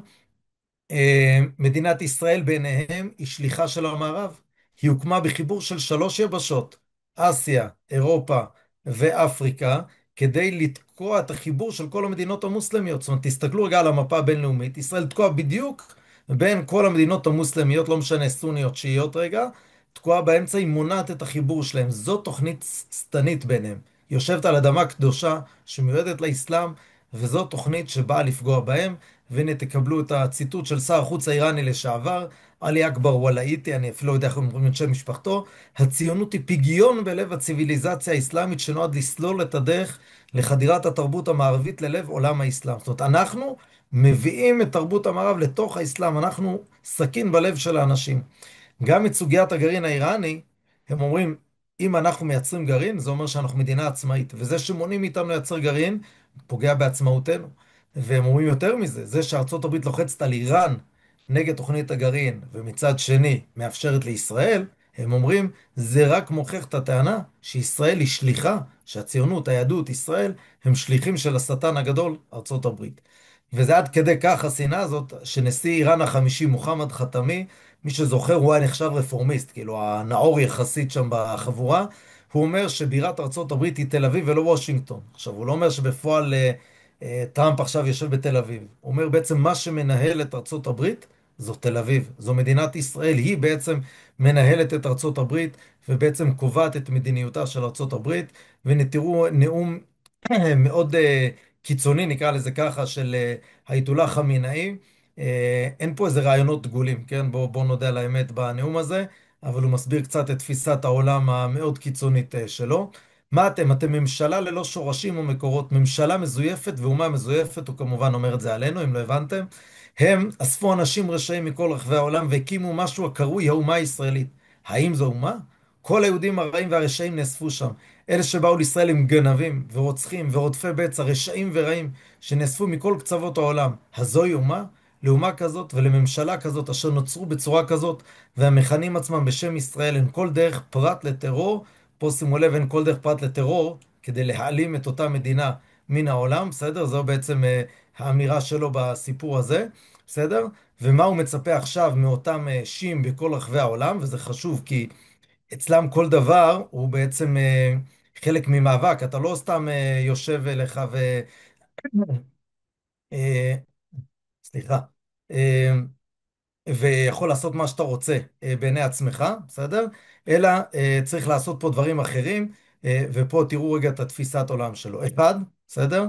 מדינת ישראל בעיניהם היא שליחה של המערב. היא הוקמה בחיבור של שלוש יבשות, אסיה, אירופה ואפריקה, כדי לתקוע את החיבור של כל המדינות המוסלמיות. זאת אומרת, תסתכלו רגע על המפה הבינלאומית, ישראל תקועה בדיוק בין כל המדינות המוסלמיות, לא משנה סוניות, שיעיות רגע, תקועה באמצע, היא מונעת את החיבור שלהם. זו תוכנית שטנית ביניהם. היא יושבת על אדמה קדושה שמיועדת לאסלאם, וזו תוכנית שבאה לפגוע בהם. והנה תקבלו את הציטוט של שר החוץ האיראני לשעבר, עלי אכבר וולאיטי, אני אפילו לא יודע איך אומרים את שם משפחתו: הציונות היא פגיון בלב הציוויליזציה האסלאמית שנועד לסלול את הדרך לחדירת התרבות המערבית ללב עולם האסלאם. זאת אומרת, אנחנו מביאים את תרבות המערב לתוך האסלאם, אנחנו סכין בלב של האנשים. גם את סוגיית הגרעין האיראני, הם אומרים, אם אנחנו מייצרים גרעין, זה אומר שאנחנו מדינה עצמאית, וזה שמונעים מאיתנו לייצר גרעין, פוגע בעצמאותנו. והם אומרים יותר מזה, זה שארצות הברית לוחצת על איראן נגד תוכנית הגרעין, ומצד שני מאפשרת לישראל, הם אומרים, זה רק מוכיח את הטענה שישראל היא שליחה, שהציונות, היהדות, ישראל, הם שליחים של השטן הגדול, ארצות הברית. וזה עד כדי כך השנאה הזאת, שנשיא איראן החמישי, מוחמד חתמי, מי שזוכר, הוא היה נחשב רפורמיסט, כאילו הנאור יחסית שם בחבורה, הוא אומר שבירת ארצות הברית היא תל אביב ולא וושינגטון. עכשיו, הוא לא אומר שבפועל טראמפ עכשיו יושב בתל אביב. הוא אומר בעצם מה שמנהל את ארצות הברית זו תל אביב, זו מדינת ישראל, היא בעצם מנהלת את ארצות הברית ובעצם קובעת את מדיניותה של ארצות הברית. והנה תראו נאום מאוד קיצוני, נקרא לזה ככה, של האייתוללה חמינאי, אין פה איזה רעיונות דגולים, כן? בוא נודה על האמת בנאום הזה, אבל הוא מסביר קצת את תפיסת העולם המאוד קיצונית שלו. מה אתם? אתם ממשלה ללא שורשים ומקורות, ממשלה מזויפת ואומה מזויפת, הוא כמובן אומר את זה עלינו, אם לא הבנתם. הם אספו אנשים רשעים מכל רחבי העולם והקימו משהו הקרוי האומה הישראלית. האם זו אומה? כל היהודים הרעים והרשעים נאספו שם. אלה שבאו לישראל הם גנבים ורוצחים ורודפי בצע, רשעים ורעים, שנאספו מכל קצוות העולם. הזוהי אומה? לאומה כזאת ולממשלה כזאת אשר נוצרו בצורה כזאת והמכנים עצמם בשם ישראל אין כל דרך פרט לטרור, פה שימו לב אין כל דרך פרט לטרור, כדי להעלים את אותה מדינה מן העולם, בסדר? זו בעצם האמירה שלו בסיפור הזה, בסדר? ומה הוא מצפה עכשיו מאותם שיעים בכל רחבי העולם, וזה חשוב כי אצלם כל דבר הוא בעצם חלק ממאבק, אתה לא סתם יושב לך אה, סליחה. אה, ויכול לעשות מה שאתה רוצה בעיני עצמך, בסדר? אלא צריך לעשות פה דברים אחרים, ופה תראו רגע את התפיסת עולם שלו. אחד, בסדר?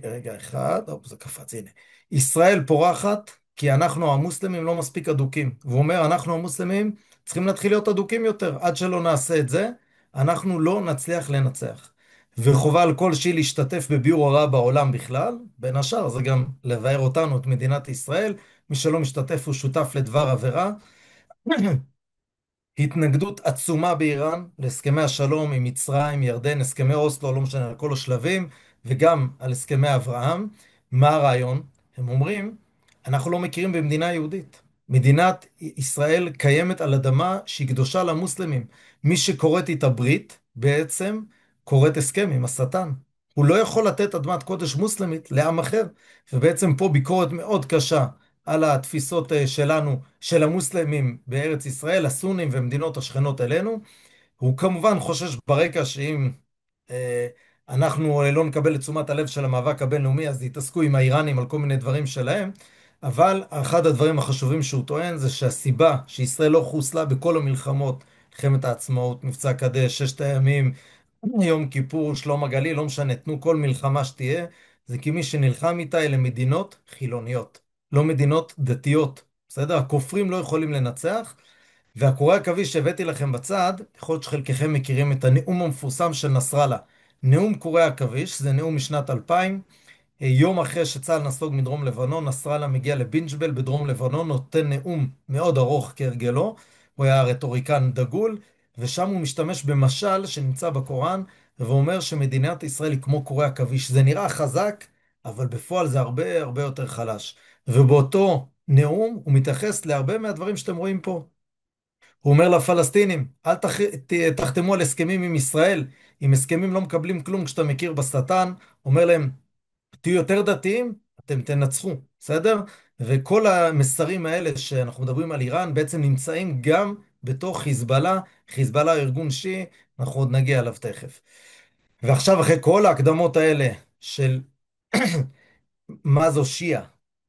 רגע, אחד, זה קפץ, הנה. ישראל פורחת כי אנחנו המוסלמים לא מספיק אדוקים. והוא אומר, אנחנו המוסלמים צריכים להתחיל להיות אדוקים יותר. עד שלא נעשה את זה, אנחנו לא נצליח לנצח. וחובה על כל שהיא להשתתף בביאור הרע בעולם בכלל, בין השאר זה גם לבאר אותנו, את מדינת ישראל, מי שלא משתתף הוא שותף לדבר עבירה. התנגדות עצומה באיראן להסכמי השלום עם מצרים, ירדן, הסכמי אוסלו, לא משנה, על כל השלבים, וגם על הסכמי אברהם. מה הרעיון? הם אומרים, אנחנו לא מכירים במדינה יהודית. מדינת ישראל קיימת על אדמה שהיא קדושה למוסלמים. מי שכורת איתה ברית, בעצם כורת הסכם עם השטן. הוא לא יכול לתת אדמת קודש מוסלמית לעם אחר. ובעצם פה ביקורת מאוד קשה על התפיסות שלנו, של המוסלמים בארץ ישראל, הסונים ומדינות השכנות אלינו. הוא כמובן חושש ברקע שאם אה, אנחנו לא נקבל את תשומת הלב של המאבק הבינלאומי, אז יתעסקו עם האיראנים על כל מיני דברים שלהם. אבל אחד הדברים החשובים שהוא טוען זה שהסיבה שישראל לא חוסלה בכל המלחמות, מלחמת העצמאות, מבצע קדש, ששת הימים, יום כיפור, שלום הגליל, לא משנה, תנו כל מלחמה שתהיה, זה כי מי שנלחם איתה אלה מדינות חילוניות, לא מדינות דתיות, בסדר? הכופרים לא יכולים לנצח, והקוראי עכביש שהבאתי לכם בצד, יכול להיות שחלקכם מכירים את הנאום המפורסם של נסראללה. נאום קוראי עכביש, זה נאום משנת 2000, יום אחרי שצה"ל נסוג מדרום לבנון, נסראללה מגיע לבינג'בל בדרום לבנון, נותן נאום מאוד ארוך כהרגלו, הוא היה רטוריקן דגול, ושם הוא משתמש במשל שנמצא בקוראן, ואומר שמדינת ישראל היא כמו קורי עכביש. זה נראה חזק, אבל בפועל זה הרבה הרבה יותר חלש. ובאותו נאום הוא מתייחס להרבה מהדברים שאתם רואים פה. הוא אומר לפלסטינים, אל תחתמו על הסכמים עם ישראל, אם הסכמים לא מקבלים כלום כשאתה מכיר בשטן, אומר להם, תהיו יותר דתיים, אתם תנצחו, בסדר? וכל המסרים האלה שאנחנו מדברים על איראן בעצם נמצאים גם בתוך חיזבאללה, חיזבאללה ארגון שיעי, אנחנו עוד נגיע אליו תכף. ועכשיו אחרי כל ההקדמות האלה של מה זו שיעה,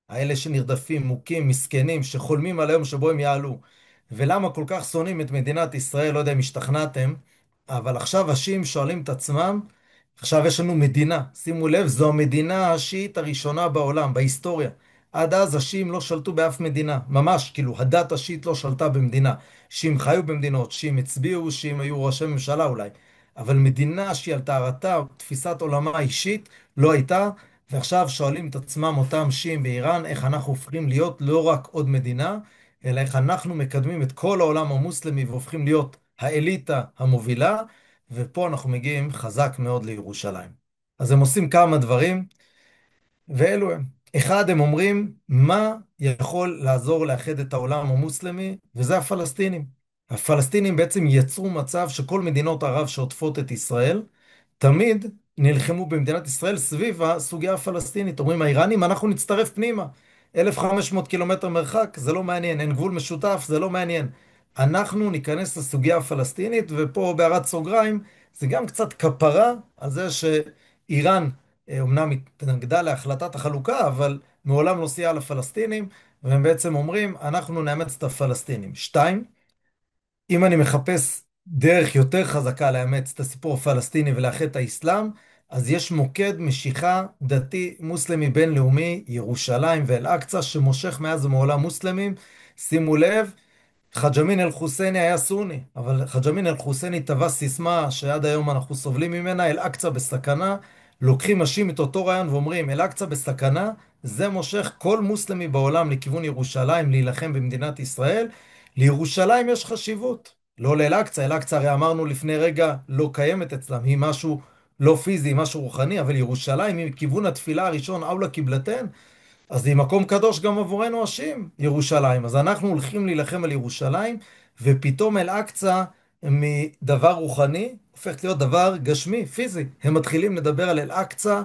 האלה שנרדפים, מוכים, מסכנים, שחולמים על היום שבו הם יעלו, ולמה כל כך שונאים את מדינת ישראל, לא יודע אם השתכנעתם, אבל עכשיו השיעים שואלים את עצמם, עכשיו יש לנו מדינה, שימו לב, זו המדינה השיעית הראשונה בעולם, בהיסטוריה. עד אז השיעים לא שלטו באף מדינה, ממש, כאילו, הדת השיעית לא שלטה במדינה. שיעים חיו במדינות, שיעים הצביעו, שיעים היו ראשי ממשלה אולי, אבל מדינה שהיא על טהרתה, תפיסת עולמה אישית, לא הייתה, ועכשיו שואלים את עצמם אותם שיעים באיראן, איך אנחנו הופכים להיות לא רק עוד מדינה, אלא איך אנחנו מקדמים את כל העולם המוסלמי והופכים להיות האליטה המובילה, ופה אנחנו מגיעים חזק מאוד לירושלים. אז הם עושים כמה דברים, ואלו הם. אחד, הם אומרים, מה יכול לעזור לאחד את העולם המוסלמי? וזה הפלסטינים. הפלסטינים בעצם יצרו מצב שכל מדינות ערב שעוטפות את ישראל, תמיד נלחמו במדינת ישראל סביב הסוגיה הפלסטינית. אומרים האיראנים, אנחנו נצטרף פנימה. 1,500 קילומטר מרחק, זה לא מעניין. אין גבול משותף, זה לא מעניין. אנחנו ניכנס לסוגיה הפלסטינית, ופה בהערת סוגריים, זה גם קצת כפרה על זה שאיראן אומנם התנגדה להחלטת החלוקה, אבל מעולם לא סייעה לפלסטינים, והם בעצם אומרים, אנחנו נאמץ את הפלסטינים. שתיים, אם אני מחפש דרך יותר חזקה לאמץ את הסיפור הפלסטיני ולאחד את האסלאם, אז יש מוקד משיכה דתי מוסלמי בינלאומי, ירושלים ואל-אקצא, שמושך מאז ומעולם מוסלמים. שימו לב, חאג' אמין אל-חוסייני היה סוני, אבל חאג' אמין אל-חוסייני טבע סיסמה שעד היום אנחנו סובלים ממנה: אל-אקצא בסכנה. לוקחים, משעים את אותו רעיון ואומרים אל-אקצא בסכנה, זה מושך כל מוסלמי בעולם לכיוון ירושלים, להילחם במדינת ישראל. לירושלים יש חשיבות, לא לאל-אקצא. אל-אקצא, הרי אמרנו לפני רגע, לא קיימת אצלם, היא משהו לא פיזי, היא משהו רוחני, אבל ירושלים היא כיוון התפילה הראשון, אאולה קיבלתן. אז היא מקום קדוש גם עבורנו השיעים, ירושלים. אז אנחנו הולכים להילחם על ירושלים, ופתאום אל-אקצא מדבר רוחני הופך להיות דבר גשמי, פיזי. הם מתחילים לדבר על אל-אקצא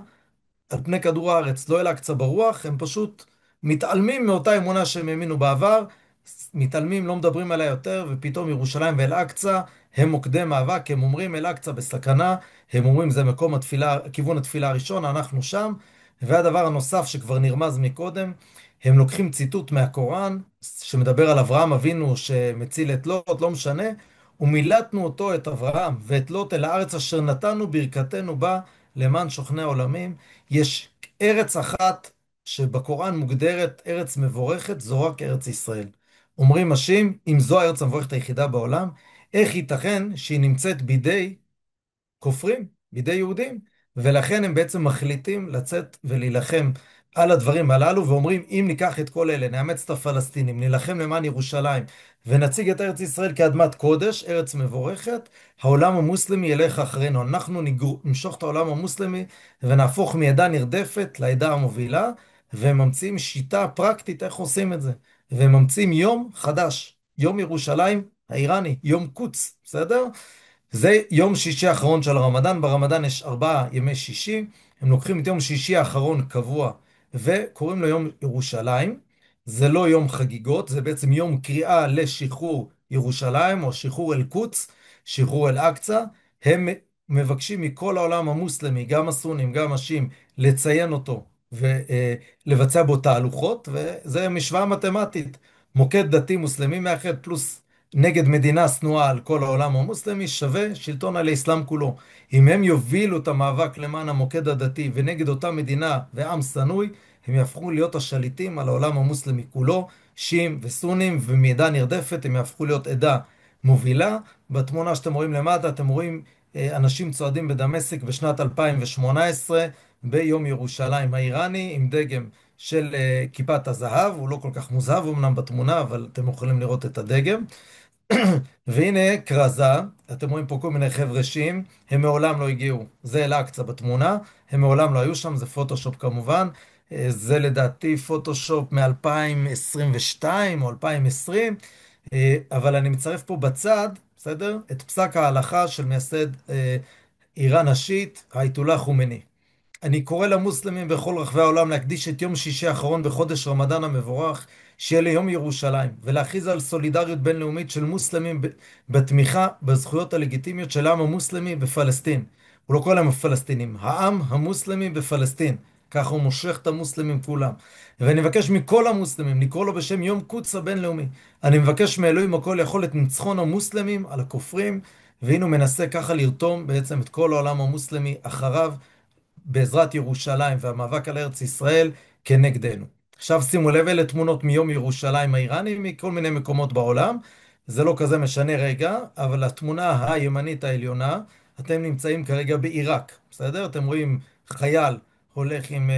על פני כדור הארץ, לא אל-אקצא ברוח. הם פשוט מתעלמים מאותה אמונה שהם האמינו בעבר, מתעלמים, לא מדברים עליה יותר, ופתאום ירושלים ואל-אקצא הם מוקדי מאבק. הם אומרים אל-אקצא בסכנה, הם אומרים זה מקום התפילה, כיוון התפילה הראשון, אנחנו שם. והדבר הנוסף שכבר נרמז מקודם, הם לוקחים ציטוט מהקוראן שמדבר על אברהם אבינו שמציל את לוט, לא משנה, ומילטנו אותו, את אברהם ואת לוט, אל הארץ אשר נתנו ברכתנו בה למען שוכני העולמים. יש ארץ אחת שבקוראן מוגדרת ארץ מבורכת, זו רק ארץ ישראל. אומרים השיעים, אם זו הארץ המבורכת היחידה בעולם, איך ייתכן שהיא נמצאת בידי כופרים, בידי יהודים? ולכן הם בעצם מחליטים לצאת ולהילחם על הדברים הללו, ואומרים אם ניקח את כל אלה, נאמץ את הפלסטינים, נילחם למען ירושלים, ונציג את ארץ ישראל כאדמת קודש, ארץ מבורכת, העולם המוסלמי ילך אחרינו. אנחנו נמשוך את העולם המוסלמי ונהפוך מעדה נרדפת לעדה המובילה. והם ממציאים שיטה פרקטית איך עושים את זה. והם ממציאים יום חדש, יום ירושלים האיראני, יום קוץ, בסדר? זה יום שישי האחרון של הרמדאן. ברמדאן יש 4 ימי שישי. הם לוקחים את יום שישי האחרון קבוע וקוראים לו יום ירושלים. זה לא יום חגיגות, זה בעצם יום קריאה לשחרור ירושלים או שחרור אל-קודס, שחרור אל-אקצא. הם מבקשים מכל העולם המוסלמי, גם הסונים, גם השיעים, לציין אותו ולבצע בו תהלוכות, וזה משוואה מתמטית. מוקד דתי מוסלמי מאחד פלוס נגד מדינה שנואה על כל העולם המוסלמי שווה שלטון על האסלאם כולו. אם הם יובילו את המאבק למען המוקד הדתי ונגד אותה מדינה ועם שנוי, הם יהפכו להיות השליטים על העולם המוסלמי כולו, שיעים וסונים, ומעדה נרדפת הם יהפכו להיות עדה מובילה. בתמונה שאתם רואים למטה אתם רואים אנשים צועדים בדמשק בשנת 2018 ביום ירושלים האיראני עם דגם של כיפת הזהב. הוא לא כל כך מוזהב אמנם בתמונה, אבל אתם יכולים לראות את הדגם. והנה כרזה, אתם רואים פה כל מיני חבר'ה שיעים, הם מעולם לא הגיעו, זה אל-אקצא בתמונה, הם מעולם לא היו שם, זה פוטושופ כמובן. זה לדעתי פוטושופ מ-2022 או 2020, אבל אני מצרף פה בצד, בסדר? את פסק ההלכה של מייסד איראן השיעית, האייתוללה חומני. אני קורא למוסלמים בכל רחבי העולם להקדיש את יום שישי האחרון בחודש רמדאן המבורך, שיהיה ליום ירושלים, ולהכריז על סולידריות בינלאומית של מוסלמים בתמיכה בזכויות הלגיטימיות של העם המוסלמי בפלסטין. הוא לא קורא להם הפלסטינים, העם המוסלמי בפלסטין. ככה הוא מושך את המוסלמים כולם. ואני מבקש מכל המוסלמים לקרוא לו בשם יום קודס הבינלאומי. אני מבקש מאלוהים הכל יכול את ניצחון המוסלמים על הכופרים, והנה הוא מנסה ככה לרתום בעצם את כל העולם המוסלמי אחריו, בעזרת ירושלים והמאבק על ארץ ישראל כנגדנו. עכשיו שימו לב, אלה תמונות מיום ירושלים האיראני מכל מיני מקומות בעולם. זה לא כזה משנה רגע, אבל התמונה הימנית העליונה, אתם נמצאים כרגע בעיראק, בסדר? אתם רואים חייל הולך עם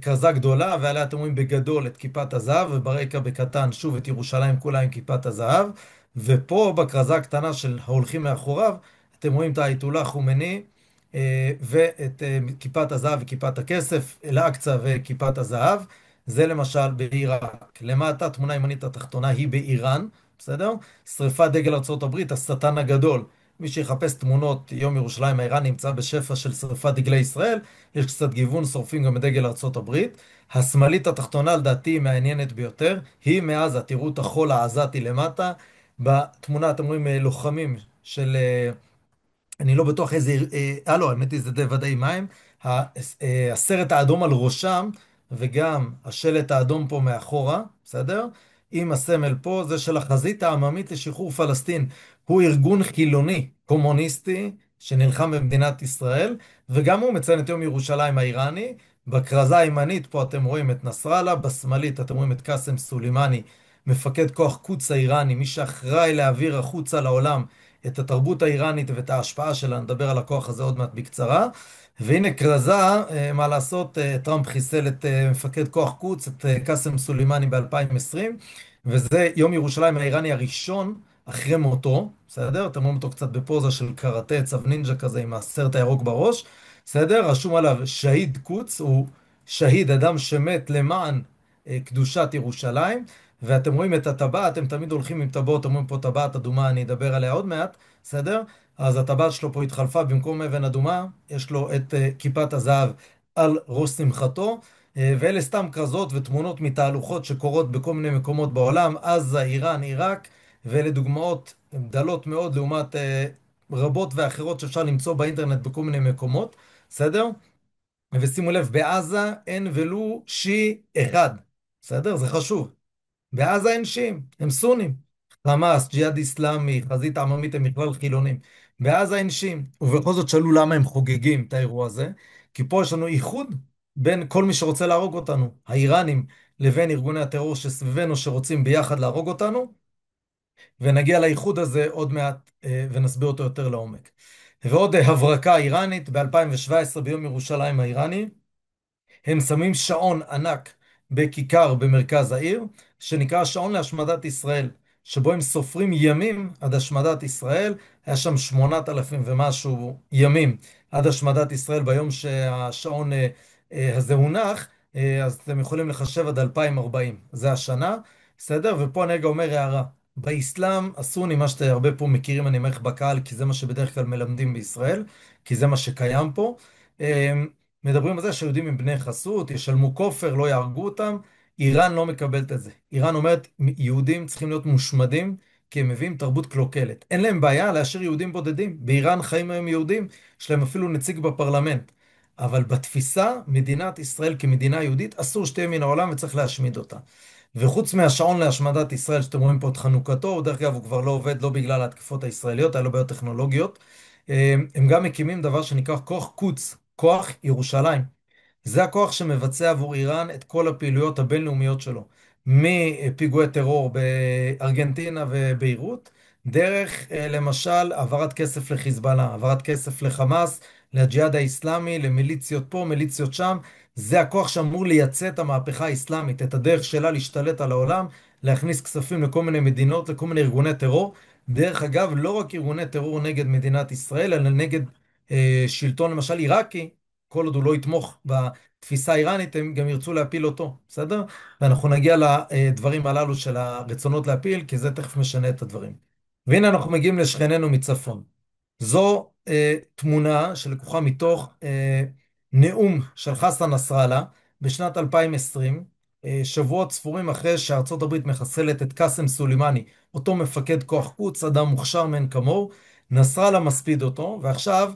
כרזה גדולה, ועליה אתם רואים בגדול את כיפת הזהב, וברקע בקטן שוב את ירושלים כולה עם כיפת הזהב. ופה בכרזה הקטנה של ההולכים מאחוריו, אתם רואים את האייתוללה חומני ואת כיפת הזהב וכיפת הכסף, אל-אקצא וכיפת הזהב. זה למשל בעיראק. למטה, תמונה ימנית התחתונה היא באיראן, בסדר? שריפת דגל ארצות הברית, השטן הגדול. מי שיחפש תמונות, יום ירושלים האיראן נמצא בשפע של שריפת דגלי ישראל. יש קצת גיוון, שורפים גם את דגל ארצות הברית. השמאלית התחתונה לדעתי היא מעניינת ביותר, היא מעזה. תראו את החול העזתי למטה. בתמונה אתם רואים לוחמים של אני לא בטוח איזה, לא, האמת היא זה די ודאי מים, הסרט האדום על ראשם, וגם השלט האדום פה מאחורה, בסדר? עם הסמל פה, זה של החזית העממית לשחרור פלסטין. הוא ארגון חילוני, קומוניסטי, שנלחם במדינת ישראל, וגם הוא מציין את יום ירושלים האיראני. בכרזה הימנית פה אתם רואים את נסראללה, בשמאלית אתם רואים את קאסם סולימאני, מפקד כוח קודס האיראני, מי שאחראי להעביר החוצה לעולם את התרבות האיראנית ואת ההשפעה שלה. נדבר על הכוח הזה עוד מעט בקצרה. והנה כרזה, מה לעשות, טראמפ חיסל את מפקד כוח קודס, את קאסם סולימאני ב-2020, וזה יום ירושלים האיראני הראשון אחרי מותו, בסדר? אתם רואים אותו קצת בפוזה של קראטה, צו נינג'ה כזה עם הסרט הירוק בראש, בסדר? רשום עליו שהיד קודס, הוא שהיד, אדם שמת למען קדושת ירושלים. ואתם רואים את הטבעת, אתם תמיד הולכים עם טבעות, אתם רואים פה טבעת אדומה, אני אדבר עליה עוד מעט, בסדר? אז הטבעת שלו פה התחלפה, במקום אבן אדומה, יש לו את כיפת הזהב על ראש שמחתו. ואלה סתם כרזות ותמונות מתהלוכות שקורות בכל מיני מקומות בעולם, עזה, איראן, עיראק, ואלה דוגמאות דלות מאוד לעומת רבות ואחרות שאפשר למצוא באינטרנט בכל מיני מקומות, בסדר? ושימו לב, בעזה אין ולו שיעי אחד, בסדר? זה חשוב. בעזה אין שיעים, הם סונים. חמאס, ג'יהאד איסלאמי, חזית עממית הם בכלל חילונים. בעזה אין שיעים. ובכל זאת שאלו למה הם חוגגים את האירוע הזה. כי פה יש לנו איחוד בין כל מי שרוצה להרוג אותנו, האיראנים, לבין ארגוני הטרור שסביבנו שרוצים ביחד להרוג אותנו. ונגיע לאיחוד הזה עוד מעט ונסביר אותו יותר לעומק. ועוד הברקה איראנית ב-2017 ביום ירושלים האיראני. הם שמים שעון ענק בכיכר במרכז העיר, שנקרא שעון להשמדת ישראל, שבו הם סופרים ימים עד השמדת ישראל. היה שם 8,000 ומשהו ימים עד השמדת ישראל ביום שהשעון הזה הונח, אז אתם יכולים לחשב עד 2040, זה השנה, בסדר? ופה אני רגע אומר הערה. באסלאם הסוני, מה שאתם הרבה פה מכירים, אני מעריך בקהל, כי זה מה שבדרך כלל מלמדים בישראל, כי זה מה שקיים פה. מדברים על זה שיהודים הם בני חסות, ישלמו כופר, לא יהרגו אותם. איראן לא מקבלת את זה. איראן אומרת, יהודים צריכים להיות מושמדים, כי הם מביאים תרבות קלוקלת. אין להם בעיה להשאיר יהודים בודדים. באיראן חיים היום יהודים, יש להם אפילו נציג בפרלמנט. אבל בתפיסה, מדינת ישראל כמדינה יהודית, אסור שתהיה מן העולם וצריך להשמיד אותה. וחוץ מהשעון להשמדת ישראל, שאתם רואים פה את חנוכתו, דרך אגב הוא כבר לא עובד, לא בגלל ההתקפות הישראליות, היה לו בעיות טכנולוגיות. הם גם מקימים דבר שנקרא כוח קודס, כוח ירושלים. זה הכוח שמבצע עבור איראן את כל הפעילויות הבינלאומיות שלו, מפיגועי טרור בארגנטינה וביירות, דרך למשל העברת כסף לחיזבאללה, העברת כסף לחמאס, לג'יהאד האיסלאמי, למיליציות פה, מיליציות שם. זה הכוח שאמור לייצא את המהפכה האסלאמית, את הדרך שלה להשתלט על העולם, להכניס כספים לכל מיני מדינות, לכל מיני ארגוני טרור. דרך אגב, לא רק ארגוני טרור נגד מדינת ישראל, אלא נגד שלטון למשל עיראקי. כל עוד הוא לא יתמוך בתפיסה האיראנית, הם גם ירצו להפיל אותו, בסדר? ואנחנו נגיע לדברים הללו של הרצונות להפיל, כי זה תכף משנה את הדברים. והנה אנחנו מגיעים לשכנינו מצפון. זו תמונה שלקוחה מתוך נאום של חסן נסראללה בשנת 2020, שבועות ספורים אחרי שארצות הברית מחסלת את קאסם סולימאני, אותו מפקד כוח קודס, אדם מוכשר מאין כמוהו. נסראללה מספיד אותו, ועכשיו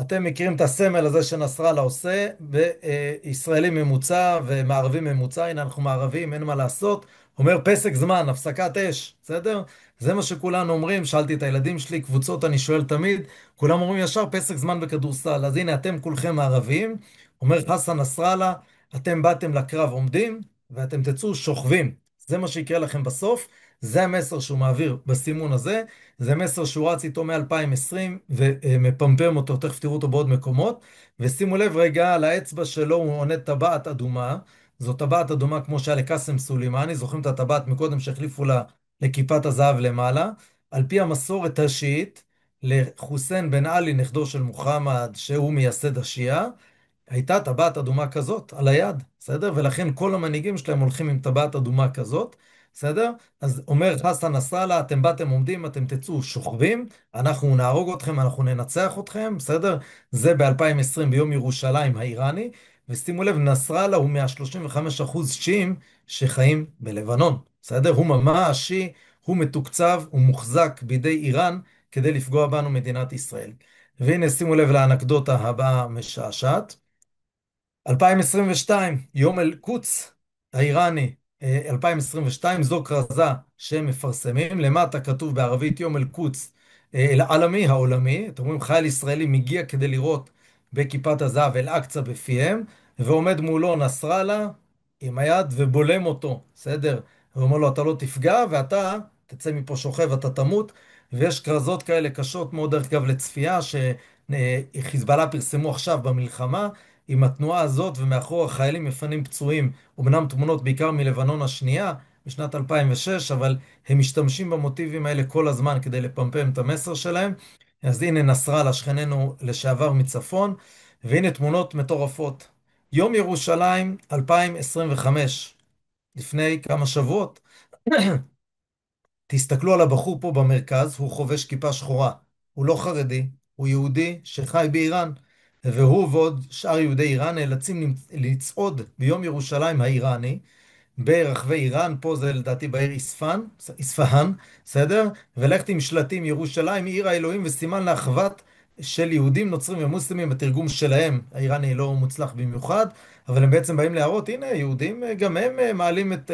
אתם מכירים את הסמל הזה שנסראללה עושה בישראלי ממוצע ומערבי ממוצע. הנה אנחנו מערבים, אין מה לעשות. אומר פסק זמן, הפסקת אש, בסדר? זה מה שכולנו אומרים. שאלתי את הילדים שלי, קבוצות אני שואל תמיד, כולם אומרים ישר פסק זמן בכדורסל. אז הנה אתם כולכם מערבים, אומר חסן נסראללה, אתם באתם לקרב עומדים ואתם תצאו שוכבים. זה מה שיקרה לכם בסוף. זה המסר שהוא מעביר בסימון הזה. זה מסר שהוא רץ איתו מ-2020 ומפמפם אותו, תכף תראו אותו בעוד מקומות. ושימו לב רגע, על האצבע שלו הוא עונד טבעת אדומה. זו טבעת אדומה כמו שהיה לקאסם סולימאני, זוכרים את הטבעת מקודם שהחליפו לה לכיפת הזהב למעלה. על פי המסורת השיעית, לחוסיין בן עלי, נכדו של מוחמד, שהוא מייסד השיעה, הייתה טבעת אדומה כזאת על היד, בסדר? ולכן כל המנהיגים שלהם הולכים עם טבעת אדומה כזאת, בסדר? אז אומר חסן נסראללה, אתם באתם עומדים, אתם תצאו שוכבים, אנחנו נהרוג אתכם, אנחנו ננצח אתכם, בסדר? זה ב-2020 ביום ירושלים האיראני. ושימו לב, נסראללה הוא מה-35% שיעים שחיים בלבנון, בסדר? הוא ממש שיעי, הוא מתוקצב, הוא מוחזק בידי איראן כדי לפגוע בנו מדינת ישראל. והנה שימו לב לאנקדוטה הבאה המשעשעת. 2022, יום אל-קודס האיראני, 2022, זו כרזה שהם מפרסמים. למטה כתוב בערבית יום אל-קודס אל-עלמי העולמי, אתם רואים חייל ישראלי מגיע כדי לראות בכיפת הזהב אל-אקצא בפיהם, ועומד מולו נסראללה עם היד ובולם אותו, בסדר? הוא אומר לו, אתה לא תפגע ואתה תצא מפה שוכב, אתה תמות. ויש כרזות כאלה קשות מאוד, דרך אגב, לצפייה, שחיזבאללה פרסמו עכשיו במלחמה, עם התנועה הזאת, ומאחור החיילים מפנים פצועים, אמנם תמונות בעיקר מלבנון השנייה, בשנת 2006, אבל הם משתמשים במוטיבים האלה כל הזמן כדי לפמפם את המסר שלהם. אז הנה נסראללה, שכננו לשעבר מצפון, והנה תמונות מטורפות. יום ירושלים 2025, לפני כמה שבועות. תסתכלו על הבחור פה במרכז, הוא חובש כיפה שחורה. הוא לא חרדי, הוא יהודי שחי באיראן. והוא ועוד שאר יהודי איראן נאלצים לצעוד ביום ירושלים האיראני, ברחבי איראן, פה זה לדעתי בעיר איספהאן, בסדר? ולכת עם שלטים, ירושלים עיר האלוהים וסימן לאחוות של יהודים, נוצרים ומוסלמים, בתרגום שלהם, האיראני לא מוצלח במיוחד, אבל הם בעצם באים להראות, הנה, יהודים גם הם מעלים את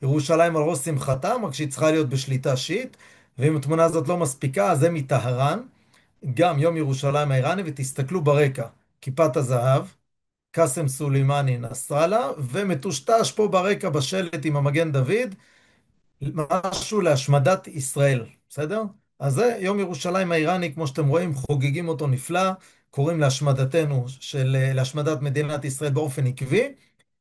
ירושלים על ראש שמחתם, רק שהיא צריכה להיות בשליטה שיעית, ואם התמונה הזאת לא מספיקה, אז זה מטהרן, גם יום ירושלים האיראני, ותסתכלו ברקע, כיפת הזהב, קאסם סולימאני נסראללה, ומטושטש פה ברקע בשלט עם המגן דוד, משהו להשמדת ישראל, בסדר? אז זה יום ירושלים האיראני, כמו שאתם רואים, חוגגים אותו נפלא, קוראים להשמדתנו, להשמדת מדינת ישראל באופן עקבי,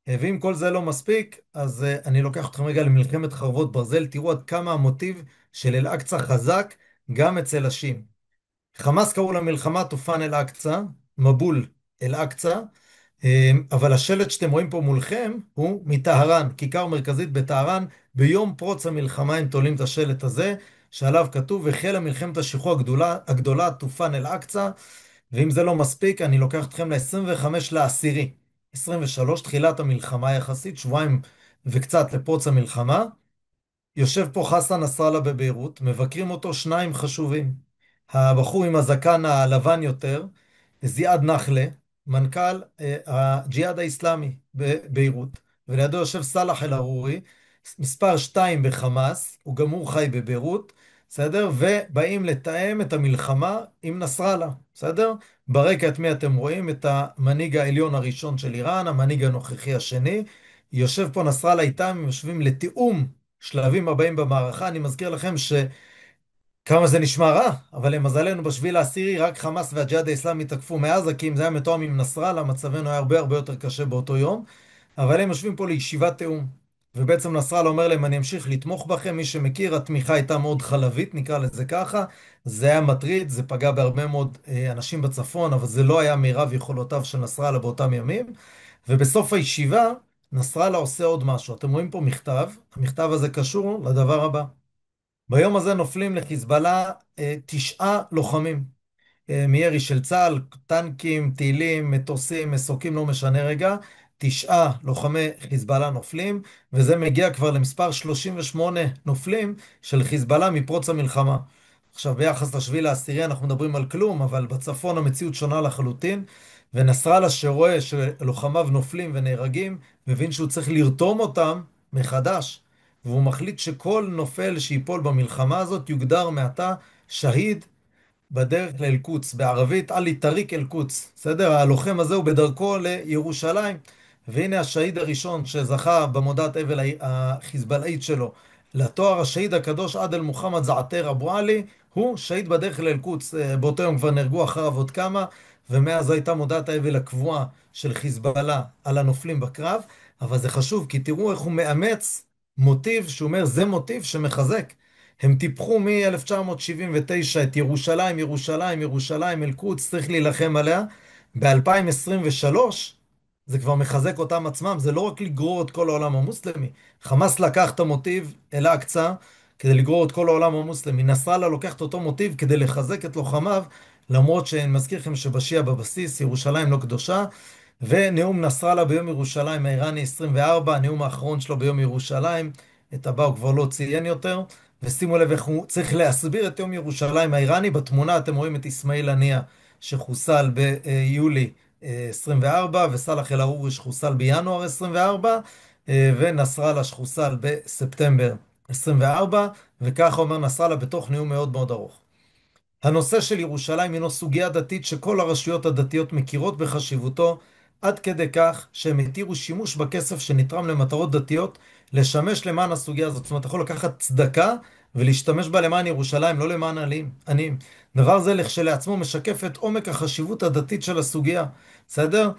ואם כל זה לא מספיק, אז אני לוקח אתכם רגע למלחמת חרבות ברזל, תראו עד כמה המוטיב של אל-אקצא חזק גם אצל השיעים. חמאס קראו למלחמה תופן אל-אקצא, מבול אל-אקצא, אבל השלט שאתם רואים פה מולכם הוא מטהרן, כיכר מרכזית בטהרן. ביום פרוץ המלחמה הם תולים את השלט הזה, שעליו כתוב, החלה מלחמת השחרור הגדולה, תופן אל-אקצא. ואם זה לא מספיק, אני לוקח אתכם ל-25 לעשירי, 23, תחילת המלחמה יחסית, שבועיים וקצת לפרוץ המלחמה. יושב פה חסן נסראללה בביירות, מבקרים אותו שניים חשובים. הבחור עם הזקן הלבן יותר, זיאד נחלה, מנכ"ל הג'יהאד האיסלאמי בביירות, ולידו יושב סאלח אל-ערורי, מספר 2 בחמאס, הוא גם הוא חי בביירות, בסדר? ובאים לתאם את המלחמה עם נסראללה, בסדר? ברקע את מי אתם רואים? את המנהיג העליון הראשון של איראן, המנהיג הנוכחי השני. יושב פה נסראללה איתם, הם יושבים לתיאום שלבים הבאים במערכה. אני מזכיר לכם כמה זה נשמע רע, אבל למזלנו בשביל העשירי רק חמאס והג'יהאד האיסלאמי תקפו מעזה, כי אם זה היה מתואם עם נסראללה, מצבנו היה הרבה הרבה יותר קשה באותו יום. אבל הם יושבים פה לישיבת תיאום. ובעצם נסראללה אומר להם, אני אמשיך לתמוך בכם. מי שמכיר, התמיכה הייתה מאוד חלבית, נקרא לזה ככה. זה היה מטריד, זה פגע בהרבה מאוד אנשים בצפון, אבל זה לא היה מירב יכולותיו של נסראללה באותם ימים. ובסוף הישיבה, נסראללה עושה עוד משהו. אתם רואים פה מכתב, המכתב הזה קשור לדבר הבא. ביום הזה נופלים לחיזבאללה 9 לוחמים. מירי של צה"ל, טנקים, טילים, מטוסים, מסוקים, לא משנה רגע. 9 לוחמי חיזבאללה נופלים, וזה מגיע כבר למספר 38 נופלים של חיזבאללה מפרוץ המלחמה. עכשיו, ביחס לשביעי לעשירי אנחנו מדברים על כלום, אבל בצפון המציאות שונה לחלוטין, ונסראללה שרואה שלוחמיו נופלים ונהרגים, מבין שהוא צריך לרתום אותם מחדש, והוא מחליט שכל נופל שיפול במלחמה הזאת יוגדר מעתה שהיד בדרך לאל-קודס, בערבית עלי טריק אל-קודס, בסדר? הלוחם הזה הוא בדרכו לירושלים, והנה השהיד הראשון שזכה במודעת אבל החיזבאללאית שלו לתואר השהיד הקדוש עדל מוחמד זעתר אבו עלי, הוא שהיד בדרך לאל-קודס. באותו יום כבר נהרגו אחריו עוד כמה, ומאז זו הייתה מודעת האבל הקבועה של חיזבאללה על הנופלים בקרב. אבל זה חשוב, כי תראו איך הוא מאמץ מוטיב שהוא אומר, זה מוטיב שמחזק. הם טיפחו מ-1979 את ירושלים, ירושלים, ירושלים, אל-קודס, צריך להילחם עליה. ב-2023 זה כבר מחזק אותם עצמם, זה לא רק לגרור את כל העולם המוסלמי. חמאס לקח את המוטיב אל-אקצא כדי לגרור את כל העולם המוסלמי. נסראללה לוקח את אותו מוטיב כדי לחזק את לוחמיו, למרות שאני מזכיר לכם שבשיעה בבסיס ירושלים לא קדושה. ונאום נסראללה ביום ירושלים האיראני 24, הנאום האחרון שלו ביום ירושלים, את הבא הוא כבר לא ציין יותר. ושימו לב איך הוא צריך להסביר את יום ירושלים האיראני. בתמונה אתם רואים את אסמאעיל הנייה שחוסל ביולי 24, וסלאח אל-ערורי שחוסל בינואר 24, ונסראללה שחוסל בספטמבר 24, וככה אומר נסראללה בתוך נאום מאוד מאוד ארוך. הנושא של ירושלים הינו סוגיה דתית שכל הרשויות הדתיות מכירות בחשיבותו, עד כדי כך שהם התירו שימוש בכסף שנתרם למטרות דתיות לשמש למען הסוגיה הזאת. זאת אומרת, אתה יכול לקחת צדקה ולהשתמש בה למען ירושלים, לא למען עניים. דבר זה לכשלעצמו משקף את עומק החשיבות הדתית של הסוגיה. בסדר?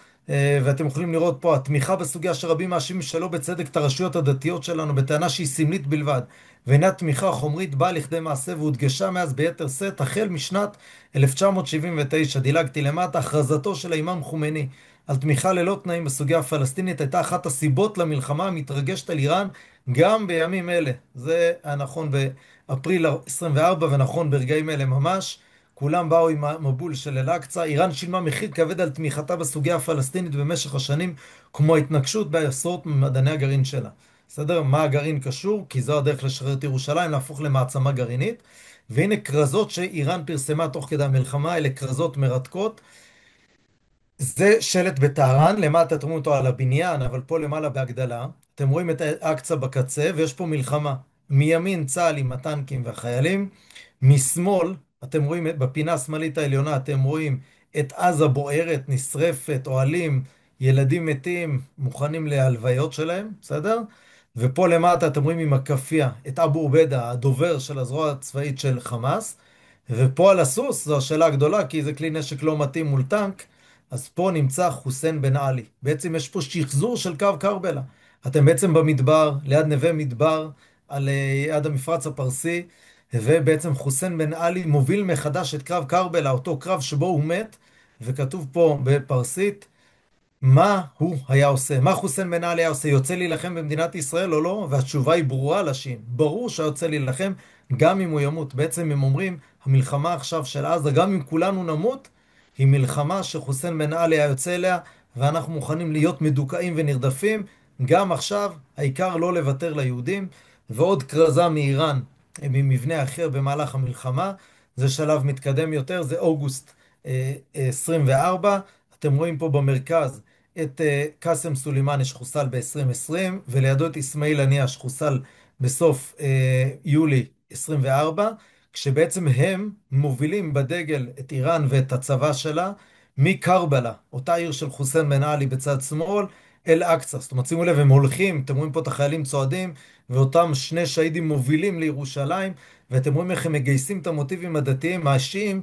ואתם יכולים לראות פה התמיכה בסוגיה שרבים מאשימים שלא בצדק את הרשויות הדתיות שלנו בטענה שהיא סמלית בלבד. ואינה תמיכה חומרית באה לכדי מעשה והודגשה מאז ביתר שאת החל משנת 1979. דילגתי למטה, הכרזתו של האימאם חומייני על תמיכה ללא תנאים בסוגיה הפלסטינית הייתה אחת הסיבות למלחמה המתרגשת על איראן גם בימים אלה. זה היה נכון באפריל 24 ונכון ברגעים אלה ממש. כולם באו עם המבול של אל-אקצא. איראן שילמה מחיר כבד על תמיכתה בסוגיה הפלסטינית במשך השנים, כמו ההתנגשות בעשרות ממדעני הגרעין שלה. בסדר? מה הגרעין קשור? כי זו הדרך לשחרר את ירושלים, להפוך למעצמה גרעינית. והנה כרזות שאיראן פרסמה תוך כדי המלחמה, אלה כרזות מרתקות. זה שלט בטהרן, למטה אתם רואים אותו על הבניין, אבל פה למעלה בהגדלה. אתם רואים את אל-אקצא בקצה, ויש פה מלחמה. מימין צה"ל עם הטנקים והחיילים, משמאל, אתם רואים בפינה השמאלית העליונה, אתם רואים את עזה בוערת, נשרפת, אוהלים, ילדים מתים, מוכנים להלוויות שלהם, בסדר? ופה למטה אתם רואים עם הכאפיה את אבו עובדה, הדובר של הזרוע הצבאית של חמאס, ופה על הסוס, זו השאלה הגדולה, כי זה כלי נשק לא מתאים מול טנק, אז פה נמצא חוסיין בן עלי. בעצם יש פה שחזור של קו קרבלה. אתם בעצם במדבר, ליד נווה מדבר, יד המפרץ הפרסי, ובעצם חוסיין בן עלי מוביל מחדש את קרב קרבלה, אותו קרב שבו הוא מת, וכתוב פה בפרסית, מה הוא היה עושה? מה חוסיין בן עלי היה עושה? יוצא להילחם במדינת ישראל או לא? והתשובה היא ברורה לשין. ברור שיוצא להילחם גם אם הוא ימות. בעצם הם אומרים, המלחמה עכשיו של עזה, גם אם כולנו נמות, היא מלחמה שחוסיין בן עלי היה יוצא אליה, ואנחנו מוכנים להיות מדוכאים ונרדפים. גם עכשיו, העיקר לא לוותר ליהודים. ועוד כרזה מאיראן, ממבנה אחר במהלך המלחמה, זה שלב מתקדם יותר, זה אוגוסט 24. אתם רואים פה במרכז את קאסם סולימאני שחוסל ב-2020, ולידו את אסמאעיל הנייה שחוסל בסוף יולי 24, כשבעצם הם מובילים בדגל את איראן ואת הצבא שלה מקרבלה, אותה עיר של חוסיין בן עלי בצד שמאל, אל אקצא. זאת אומרת, שימו לב, הם הולכים, אתם רואים פה את החיילים צועדים, ואותם שני שהידים מובילים לירושלים, ואתם רואים איך הם מגייסים את המוטיבים הדתיים השיעים.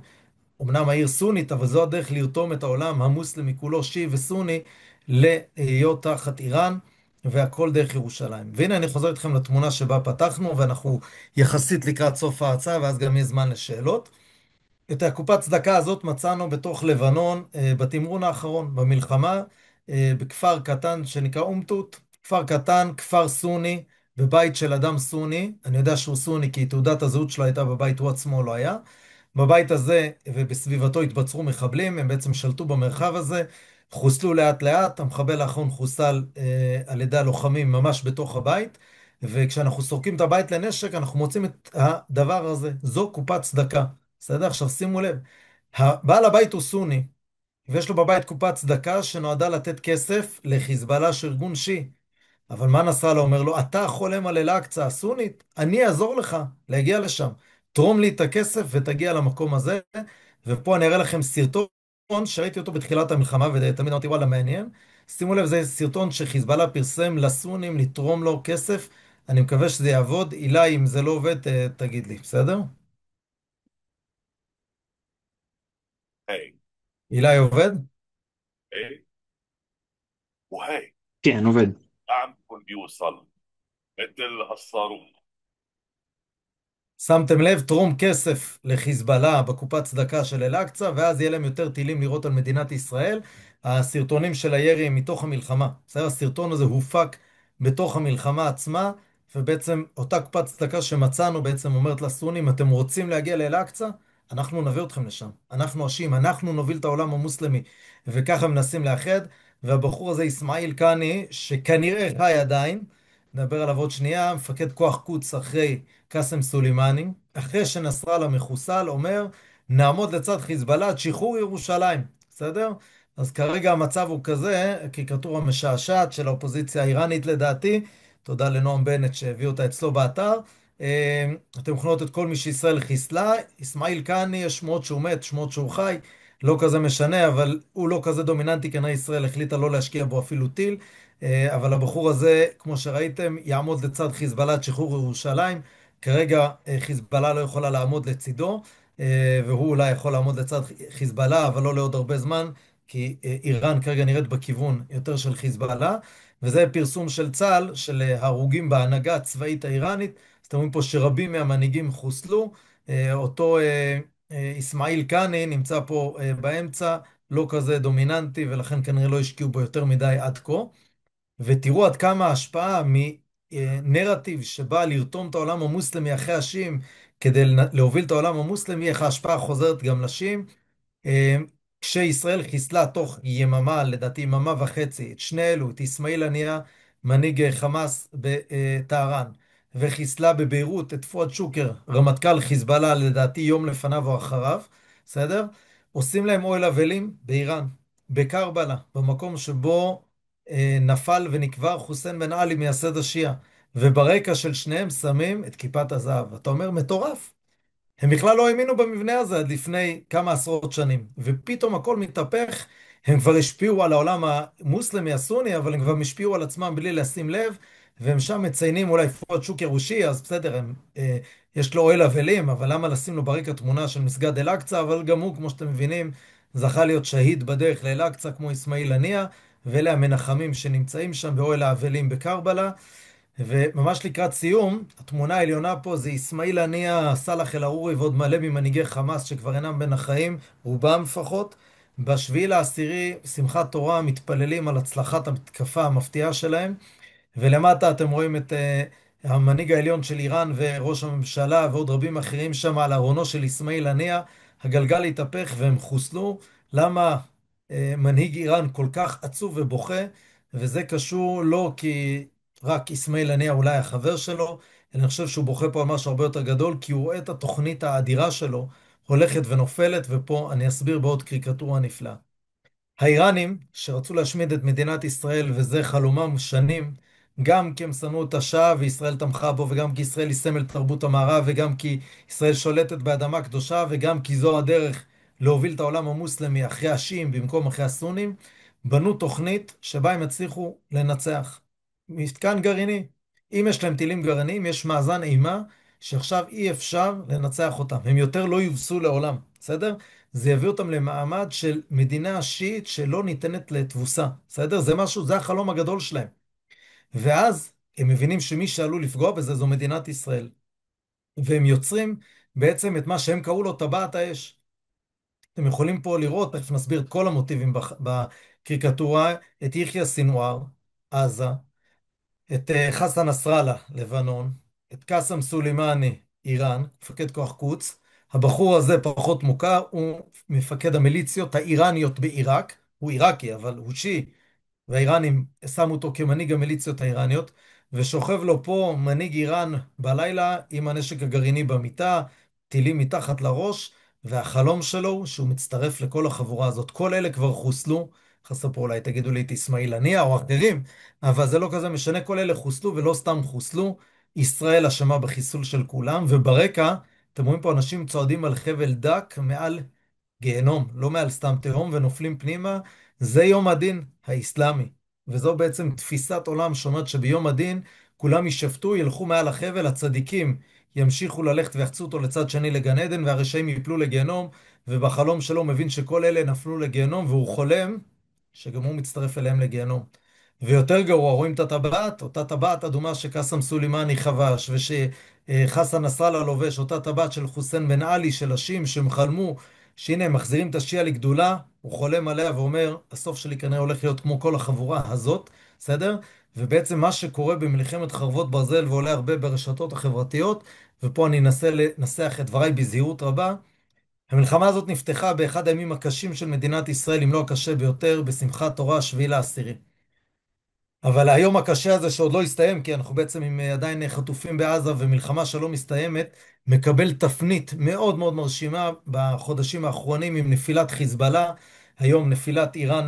אמנם העיר סונית, אבל זו הדרך לרתום את העולם המוסלמי כולו, שיעי וסוני, להיות תחת איראן, והכל דרך ירושלים. והנה אני חוזר איתכם לתמונה שבה פתחנו, ואנחנו יחסית לקראת סוף ההרצאה, ואז גם יהיה זמן לשאלות. את הקופת צדקה הזאת מצאנו בתוך לבנון, בתמרון האחרון, במלחמה, בכפר קטן שנקרא אומטות, כפר קטן, כפר סוני, בבית של אדם סוני. אני יודע שהוא סוני כי תעודת הזהות שלו הייתה בבית, הוא עצמו לא היה. בבית הזה ובסביבתו התבצרו מחבלים, הם בעצם שלטו במרחב הזה, חוסלו לאט לאט, המחבל האחרון חוסל על ידי הלוחמים ממש בתוך הבית, וכשאנחנו סורקים את הבית לנשק, אנחנו מוצאים את הדבר הזה, זו קופת צדקה. בסדר? עכשיו שימו לב, בעל הבית הוא סוני, ויש לו בבית קופת צדקה שנועדה לתת כסף לחיזבאללה של ארגון שיעי. אבל מה נסראללה אומר לו? אתה חולם על אל-אקצא הסונית? אני אעזור לך להגיע לשם. תרום לי את הכסף ותגיע למקום הזה. ופה אני אראה לכם סרטון שראיתי אותו בתחילת המלחמה, ותמיד אמרתי וואלה מעניין. שימו לב, זה סרטון שחיזבאללה פרסם לסונים לתרום לו כסף. אני מקווה שזה יעבוד. אילי, אם זה לא עובד, תגיד לי, בסדר? היי, אילי עובד? ايه وهاي כן, עובד. دعمكم بيوصل مثل هالصاروخ. שמתם לב, תרום כסף לחיזבאללה בקופת צדקה של אל-אקצא, ואז יהיה להם יותר טילים לירות על מדינת ישראל. הסרטונים של הירי הם מתוך המלחמה. בסדר? הסרטון הזה הופק בתוך המלחמה עצמה, ובעצם אותה קופת צדקה שמצאנו בעצם אומרת לסונים, אתם רוצים להגיע לאל-אקצא? אנחנו נביא אתכם לשם. אנחנו השיעים, אנחנו נוביל את העולם המוסלמי. וככה מנסים לאחד. והבחור הזה, אסמאעיל קאני, שכנראה חי עדיין, נדבר עליו עוד שנייה, מפקד כוח קודס אחרי קאסם סולימאני, אחרי שנסראללה מחוסל, אומר, נעמוד לצד חיזבאללה עד שחרור ירושלים, בסדר? אז כרגע המצב הוא כזה, קריקטורה משעשעת של האופוזיציה האיראנית לדעתי, תודה לנועם בנט שהביא אותה אצלו באתר, אתם יכולות את כל מי שישראל חיסלה. אסמאעיל קאני, יש שמועות שהוא מת, שמועות שהוא חי, לא כזה משנה, אבל הוא לא כזה דומיננטי, כנראה ישראל החליטה לא להשקיע בו אפילו טיל. אבל הבחור הזה, כמו שראיתם, יעמוד לצד חיזבאללה עד שחרור ירושלים. כרגע חיזבאללה לא יכולה לעמוד לצידו, והוא אולי יכול לעמוד לצד חיזבאללה, אבל לא לעוד הרבה זמן, כי איראן כרגע נראית בכיוון יותר של חיזבאללה. וזה פרסום של צה"ל, של הרוגים בהנהגה הצבאית האיראנית. אז אתם רואים פה שרבים מהמנהיגים חוסלו. אותו אסמאעיל קאני נמצא פה באמצע, לא כזה דומיננטי, ולכן כנראה לא השקיעו בו יותר מדי עד כה. ותראו עד כמה ההשפעה מנרטיב שבא לרתום את העולם המוסלמי אחרי השיעים כדי להוביל את העולם המוסלמי, איך ההשפעה חוזרת גם לשיעים. אה, כשישראל חיסלה תוך יממה, לדעתי יממה וחצי, את שני אלו, את אסמאעיל הנייה, מנהיג חמאס בטהרן, וחיסלה בביירות את פואד שוקר, רמטכ"ל חיזבאללה, לדעתי יום לפניו או אחריו, בסדר? עושים להם אוהל אבלים באיראן, בקרבלה, במקום שבו נפל ונקבר חוסיין בן עלי מייסד השיעה, וברקע של שניהם שמים את כיפת הזהב. אתה אומר, מטורף. הם בכלל לא האמינו במבנה הזה עד לפני כמה עשרות שנים, ופתאום הכל מתהפך. הם כבר השפיעו על העולם המוסלמי הסוני, אבל הם כבר השפיעו על עצמם בלי לשים לב, והם שם מציינים אולי פואד שוקר הוא שיעי, אז בסדר, יש לו אוהל אבלים, אבל למה לשים לו ברקע תמונה של מסגד אל-אקצא? אבל גם הוא, כמו שאתם מבינים, זכה להיות שהיד בדרך לאל-אקצא, כמו אסמאעיל הנייה, ואלה המנחמים שנמצאים שם באוהל האבלים בקרבלה. וממש לקראת סיום, התמונה העליונה פה זה אסמאעיל הנייה, סאלח אל-עארורי ועוד מלא ממנהיגי חמאס שכבר אינם בין החיים, רובם לפחות. בשביעי לעשירי, שמחת תורה, מתפללים על הצלחת המתקפה המפתיעה שלהם. ולמטה אתם רואים את המנהיג העליון של איראן וראש הממשלה ועוד רבים אחרים שם על ארונו של אסמאעיל הנייה. הגלגל התהפך והם חוסלו. למה מנהיג איראן כל כך עצוב ובוכה? וזה קשור לא כי רק אסמאעיל הנייה אולי החבר שלו, אלא אני חושב שהוא בוכה פה על משהו הרבה יותר גדול, כי הוא רואה את התוכנית האדירה שלו הולכת ונופלת, ופה אני אסביר בעוד קריקטורה נפלאה. האיראנים, שרצו להשמיד את מדינת ישראל, וזה חלומם שנים, גם כי הם שנאו את השאה וישראל תמכה בו, וגם כי ישראל היא סמל תרבות המערב, וגם כי ישראל שולטת באדמה קדושה, וגם כי זו הדרך להוביל את העולם המוסלמי אחרי השיעים במקום אחרי הסונים, בנו תוכנית שבה הם הצליחו לנצח. מתקן גרעיני. אם יש להם טילים גרעיניים, יש מאזן אימה שעכשיו אי אפשר לנצח אותם. הם יותר לא יובסו לעולם, בסדר? זה יביא אותם למעמד של מדינה שיעית שלא ניתנת לתבוסה, בסדר? זה משהו, זה החלום הגדול שלהם. ואז הם מבינים שמי שעלול לפגוע בזה זו מדינת ישראל. והם יוצרים בעצם את מה שהם קראו לו טבעת האש. אתם יכולים פה לראות, תכף נסביר את כל המוטיבים בקריקטורה, את יחיא סינואר, עזה, את חסן נסראללה, לבנון, את קאסם סולימאני, איראן, מפקד כוח קודס. הבחור הזה פחות מוכר, הוא מפקד המיליציות האיראניות בעיראק. הוא עיראקי, אבל הוא שיעי, והאיראנים שמו אותו כמנהיג המיליציות האיראניות, ושוכב לו פה מנהיג איראן בלילה עם הנשק הגרעיני במיטה, טילים מתחת לראש, והחלום שלו הוא שהוא מצטרף לכל החבורה הזאת. כל אלה כבר חוסלו, חסר פה אולי תגידו לי את אסמאעיל הנייה או אחרים, אבל זה לא כזה משנה, כל אלה חוסלו ולא סתם חוסלו. ישראל אשמה בחיסול של כולם, וברקע אתם רואים פה אנשים צועדים על חבל דק מעל גיהנום, לא מעל סתם תהום, ונופלים פנימה. זה יום הדין האסלאמי, וזו בעצם תפיסת עולם שאומרת שביום הדין כולם יישפטו, ילכו מעל החבל, הצדיקים ימשיכו ללכת ויחצו אותו לצד שני לגן עדן, והרשעים ייפלו לגיהנום. ובחלום שלו הוא מבין שכל אלה נפלו לגיהנום, והוא חולם שגם הוא מצטרף אליהם לגיהנום. ויותר גרוע, רואים את הטבעת, אותה טבעת אדומה שקאסם סולימאני חבש, ושחסן נסראללה לובש, אותה טבעת של חוסיין בן עלי של השיעים, שהם חלמו שהנה הם מחזירים את השיעה לגדולה. הוא חולם עליה ואומר, הסוף שלי כנראה הולך להיות כמו כל החבורה הזאת, בסדר? ובעצם מה שקורה במלחמת חרבות ברזל, ועולה הרבה ברשתות החברתיות, ופה אני אנסה לנסח את דבריי בזהירות רבה, המלחמה הזאת נפתחה באחד הימים הקשים של מדינת ישראל, אם לא הקשה ביותר, בשמחת תורה, 7/10. אבל היום הקשה הזה שעוד לא הסתיים, כי אנחנו בעצם עם עדיין חטופים בעזה ומלחמה שלא מסתיימת, מקבל תפנית מאוד מאוד מרשימה בחודשים האחרונים עם נפילת חיזבאללה. היום נפילת איראן,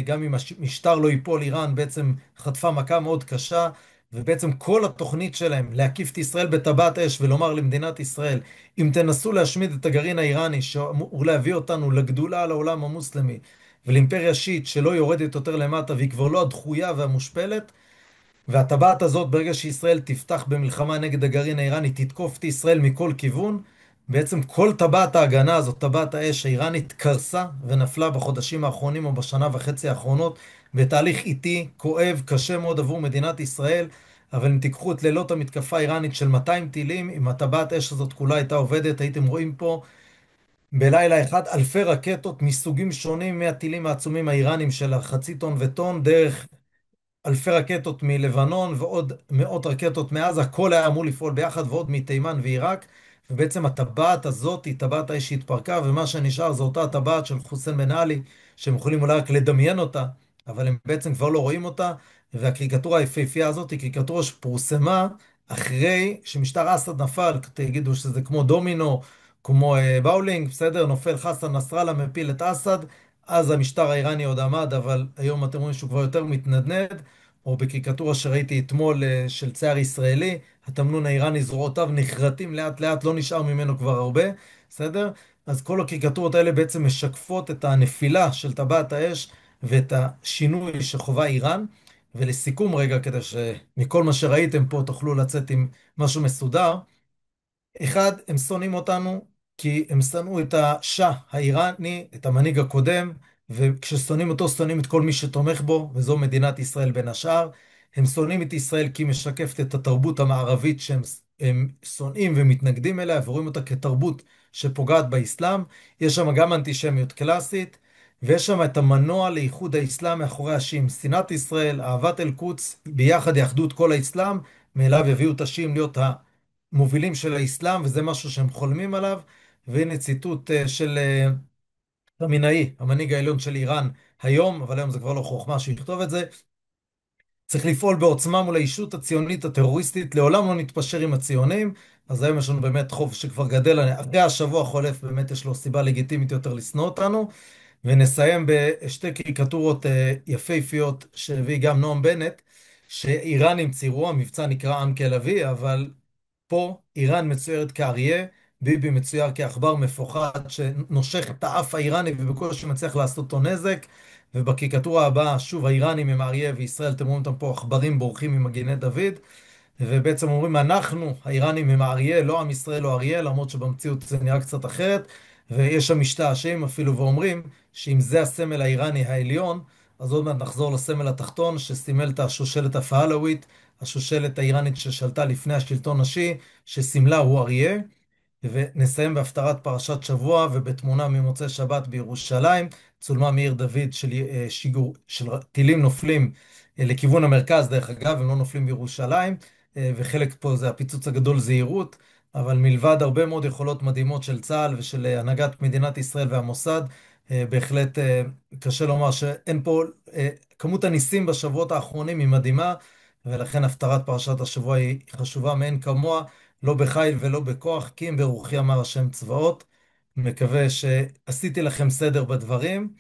גם אם המשטר לא ייפול, איראן בעצם חטפה מכה מאוד קשה. ובעצם כל התוכנית שלהם להקיף את ישראל בטבעת אש ולומר למדינת ישראל, אם תנסו להשמיד את הגרעין האיראני שאמור להביא אותנו לגדולה על העולם המוסלמי ולאימפריה שיעית שלא יורדת יותר למטה והיא כבר לא הדחויה והמושפלת, והטבעת הזאת, ברגע שישראל תפתח במלחמה נגד הגרעין האיראני, תתקוף את ישראל מכל כיוון, בעצם כל טבעת ההגנה הזאת, טבעת האש האיראנית, קרסה ונפלה בחודשים האחרונים או בשנה וחצי האחרונות, בתהליך איטי, כואב, קשה מאוד עבור מדינת ישראל, אבל אם תיקחו את לילות המתקפה האיראנית של 200 טילים, אם הטבעת האש הזאת כולה הייתה עובדת, הייתם רואים פה בלילה אחד אלפי רקטות מסוגים שונים מהטילים העצומים האיראנים של החצי טון וטון, דרך אלפי רקטות מלבנון ועוד מאות רקטות מעזה, הכל היה אמור לפעול ביחד, ועוד מתימן ועיראק, ובעצם הטבעת הזאת היא טבעת האש שהתפרקה, ומה שנשאר זו אותה הטבעת של חוסיין בן עלי, שהם יכולים אולי רק לדמיין אותה, אבל הם בעצם כבר לא רואים אותה, והקריקטורה היפהפייה הזאת היא קריקטורה שפורסמה אחרי שמשטר אסד נפל, תגידו שזה כמו דומינו, כמו באולינג, בסדר, נופל חסן נסראללה, מפיל את אסד, אז המשטר האיראני עוד עמד, אבל היום אתם רואים שהוא כבר יותר מתנדנד, או בקריקטורה שראיתי אתמול של צייר ישראלי, התמנון האיראני זרועותיו נחרטים לאט לאט, לא נשאר ממנו כבר הרבה, בסדר? אז כל הקריקטורות האלה בעצם משקפות את הנפילה של טבעת האש ואת השינוי שחווה איראן. ולסיכום רגע, כדי שמכל מה שראיתם פה תוכלו לצאת עם משהו מסודר, אחד, הם שונאים אותנו כי הם שנאו את השאה האיראני, את המנהיג הקודם, וכששונאים אותו, שונאים את כל מי שתומך בו, וזו מדינת ישראל בין השאר. הם שונאים את ישראל כי היא משקפת את התרבות המערבית שהם שונאים ומתנגדים אליה, ורואים אותה כתרבות שפוגעת באסלאם. יש שם גם אנטישמיות קלאסית, ויש שם את המנוע לאיחוד האסלאם מאחורי השיעים. שנאת ישראל, אהבת אל-קודס, ביחד יאחדו את כל האסלאם, מאליו יביאו את השיעים להיות מובילים של האסלאם, וזה משהו שהם חולמים עליו. והנה ציטוט של חמינאי, המנהיג העליון של איראן היום, אבל היום זה כבר לא חוכמה שיכתוב את זה: צריך לפעול בעוצמה מול הישות הציונית הטרוריסטית, לעולם לא נתפשר עם הציונים. אז היום יש לנו באמת חוב שכבר גדל, אחרי השבוע החולף באמת יש לו סיבה לגיטימית יותר לשנוא אותנו. ונסיים בשתי קריקטורות יפהפיות שהביא גם נועם בנט, שאיראנים ציירו, המבצע נקרא עם כלביא, אבל פה איראן מצוירת כאריה, ביבי מצויר כעכבר מפוחד שנושך את האף האיראני ובקושי מצליח לעשות אותו נזק. ובקריקטורה הבאה, שוב האיראנים הם האריה, וישראל, אתם רואים אותם פה, עכברים בורחים ממגיני דוד. ובעצם אומרים, אנחנו, האיראנים, הם האריה, לא עם ישראל או אריה, למרות שבמציאות זה נראה קצת אחרת. ויש שם משתעשעים אפילו ואומרים שאם זה הסמל האיראני העליון, אז עוד מעט נחזור לסמל התחתון שסימל את השושלת הפהלווית, השושלת האיראנית ששלטה לפני השלטון השיעי, שסימלה הוא אריה. ונסיים בהפטרת פרשת שבוע ובתמונה ממוצאי שבת בירושלים, צולמה מעיר דוד של טילים נופלים לכיוון המרכז, דרך אגב, הם לא נופלים בירושלים, וחלק פה זה הפיצוץ הגדול זהירות, אבל מלבד הרבה מאוד יכולות מדהימות של צה"ל ושל הנהגת מדינת ישראל והמוסד, בהחלט קשה לומר שאין פה, כמות הניסים בשבועות האחרונים היא מדהימה, ולכן הפטרת פרשת השבוע היא חשובה מאין כמוה. לא בחיל ולא בכוח, כי אם ברוחי אמר השם צבאות. מקווה שעשיתי לכם סדר בדברים.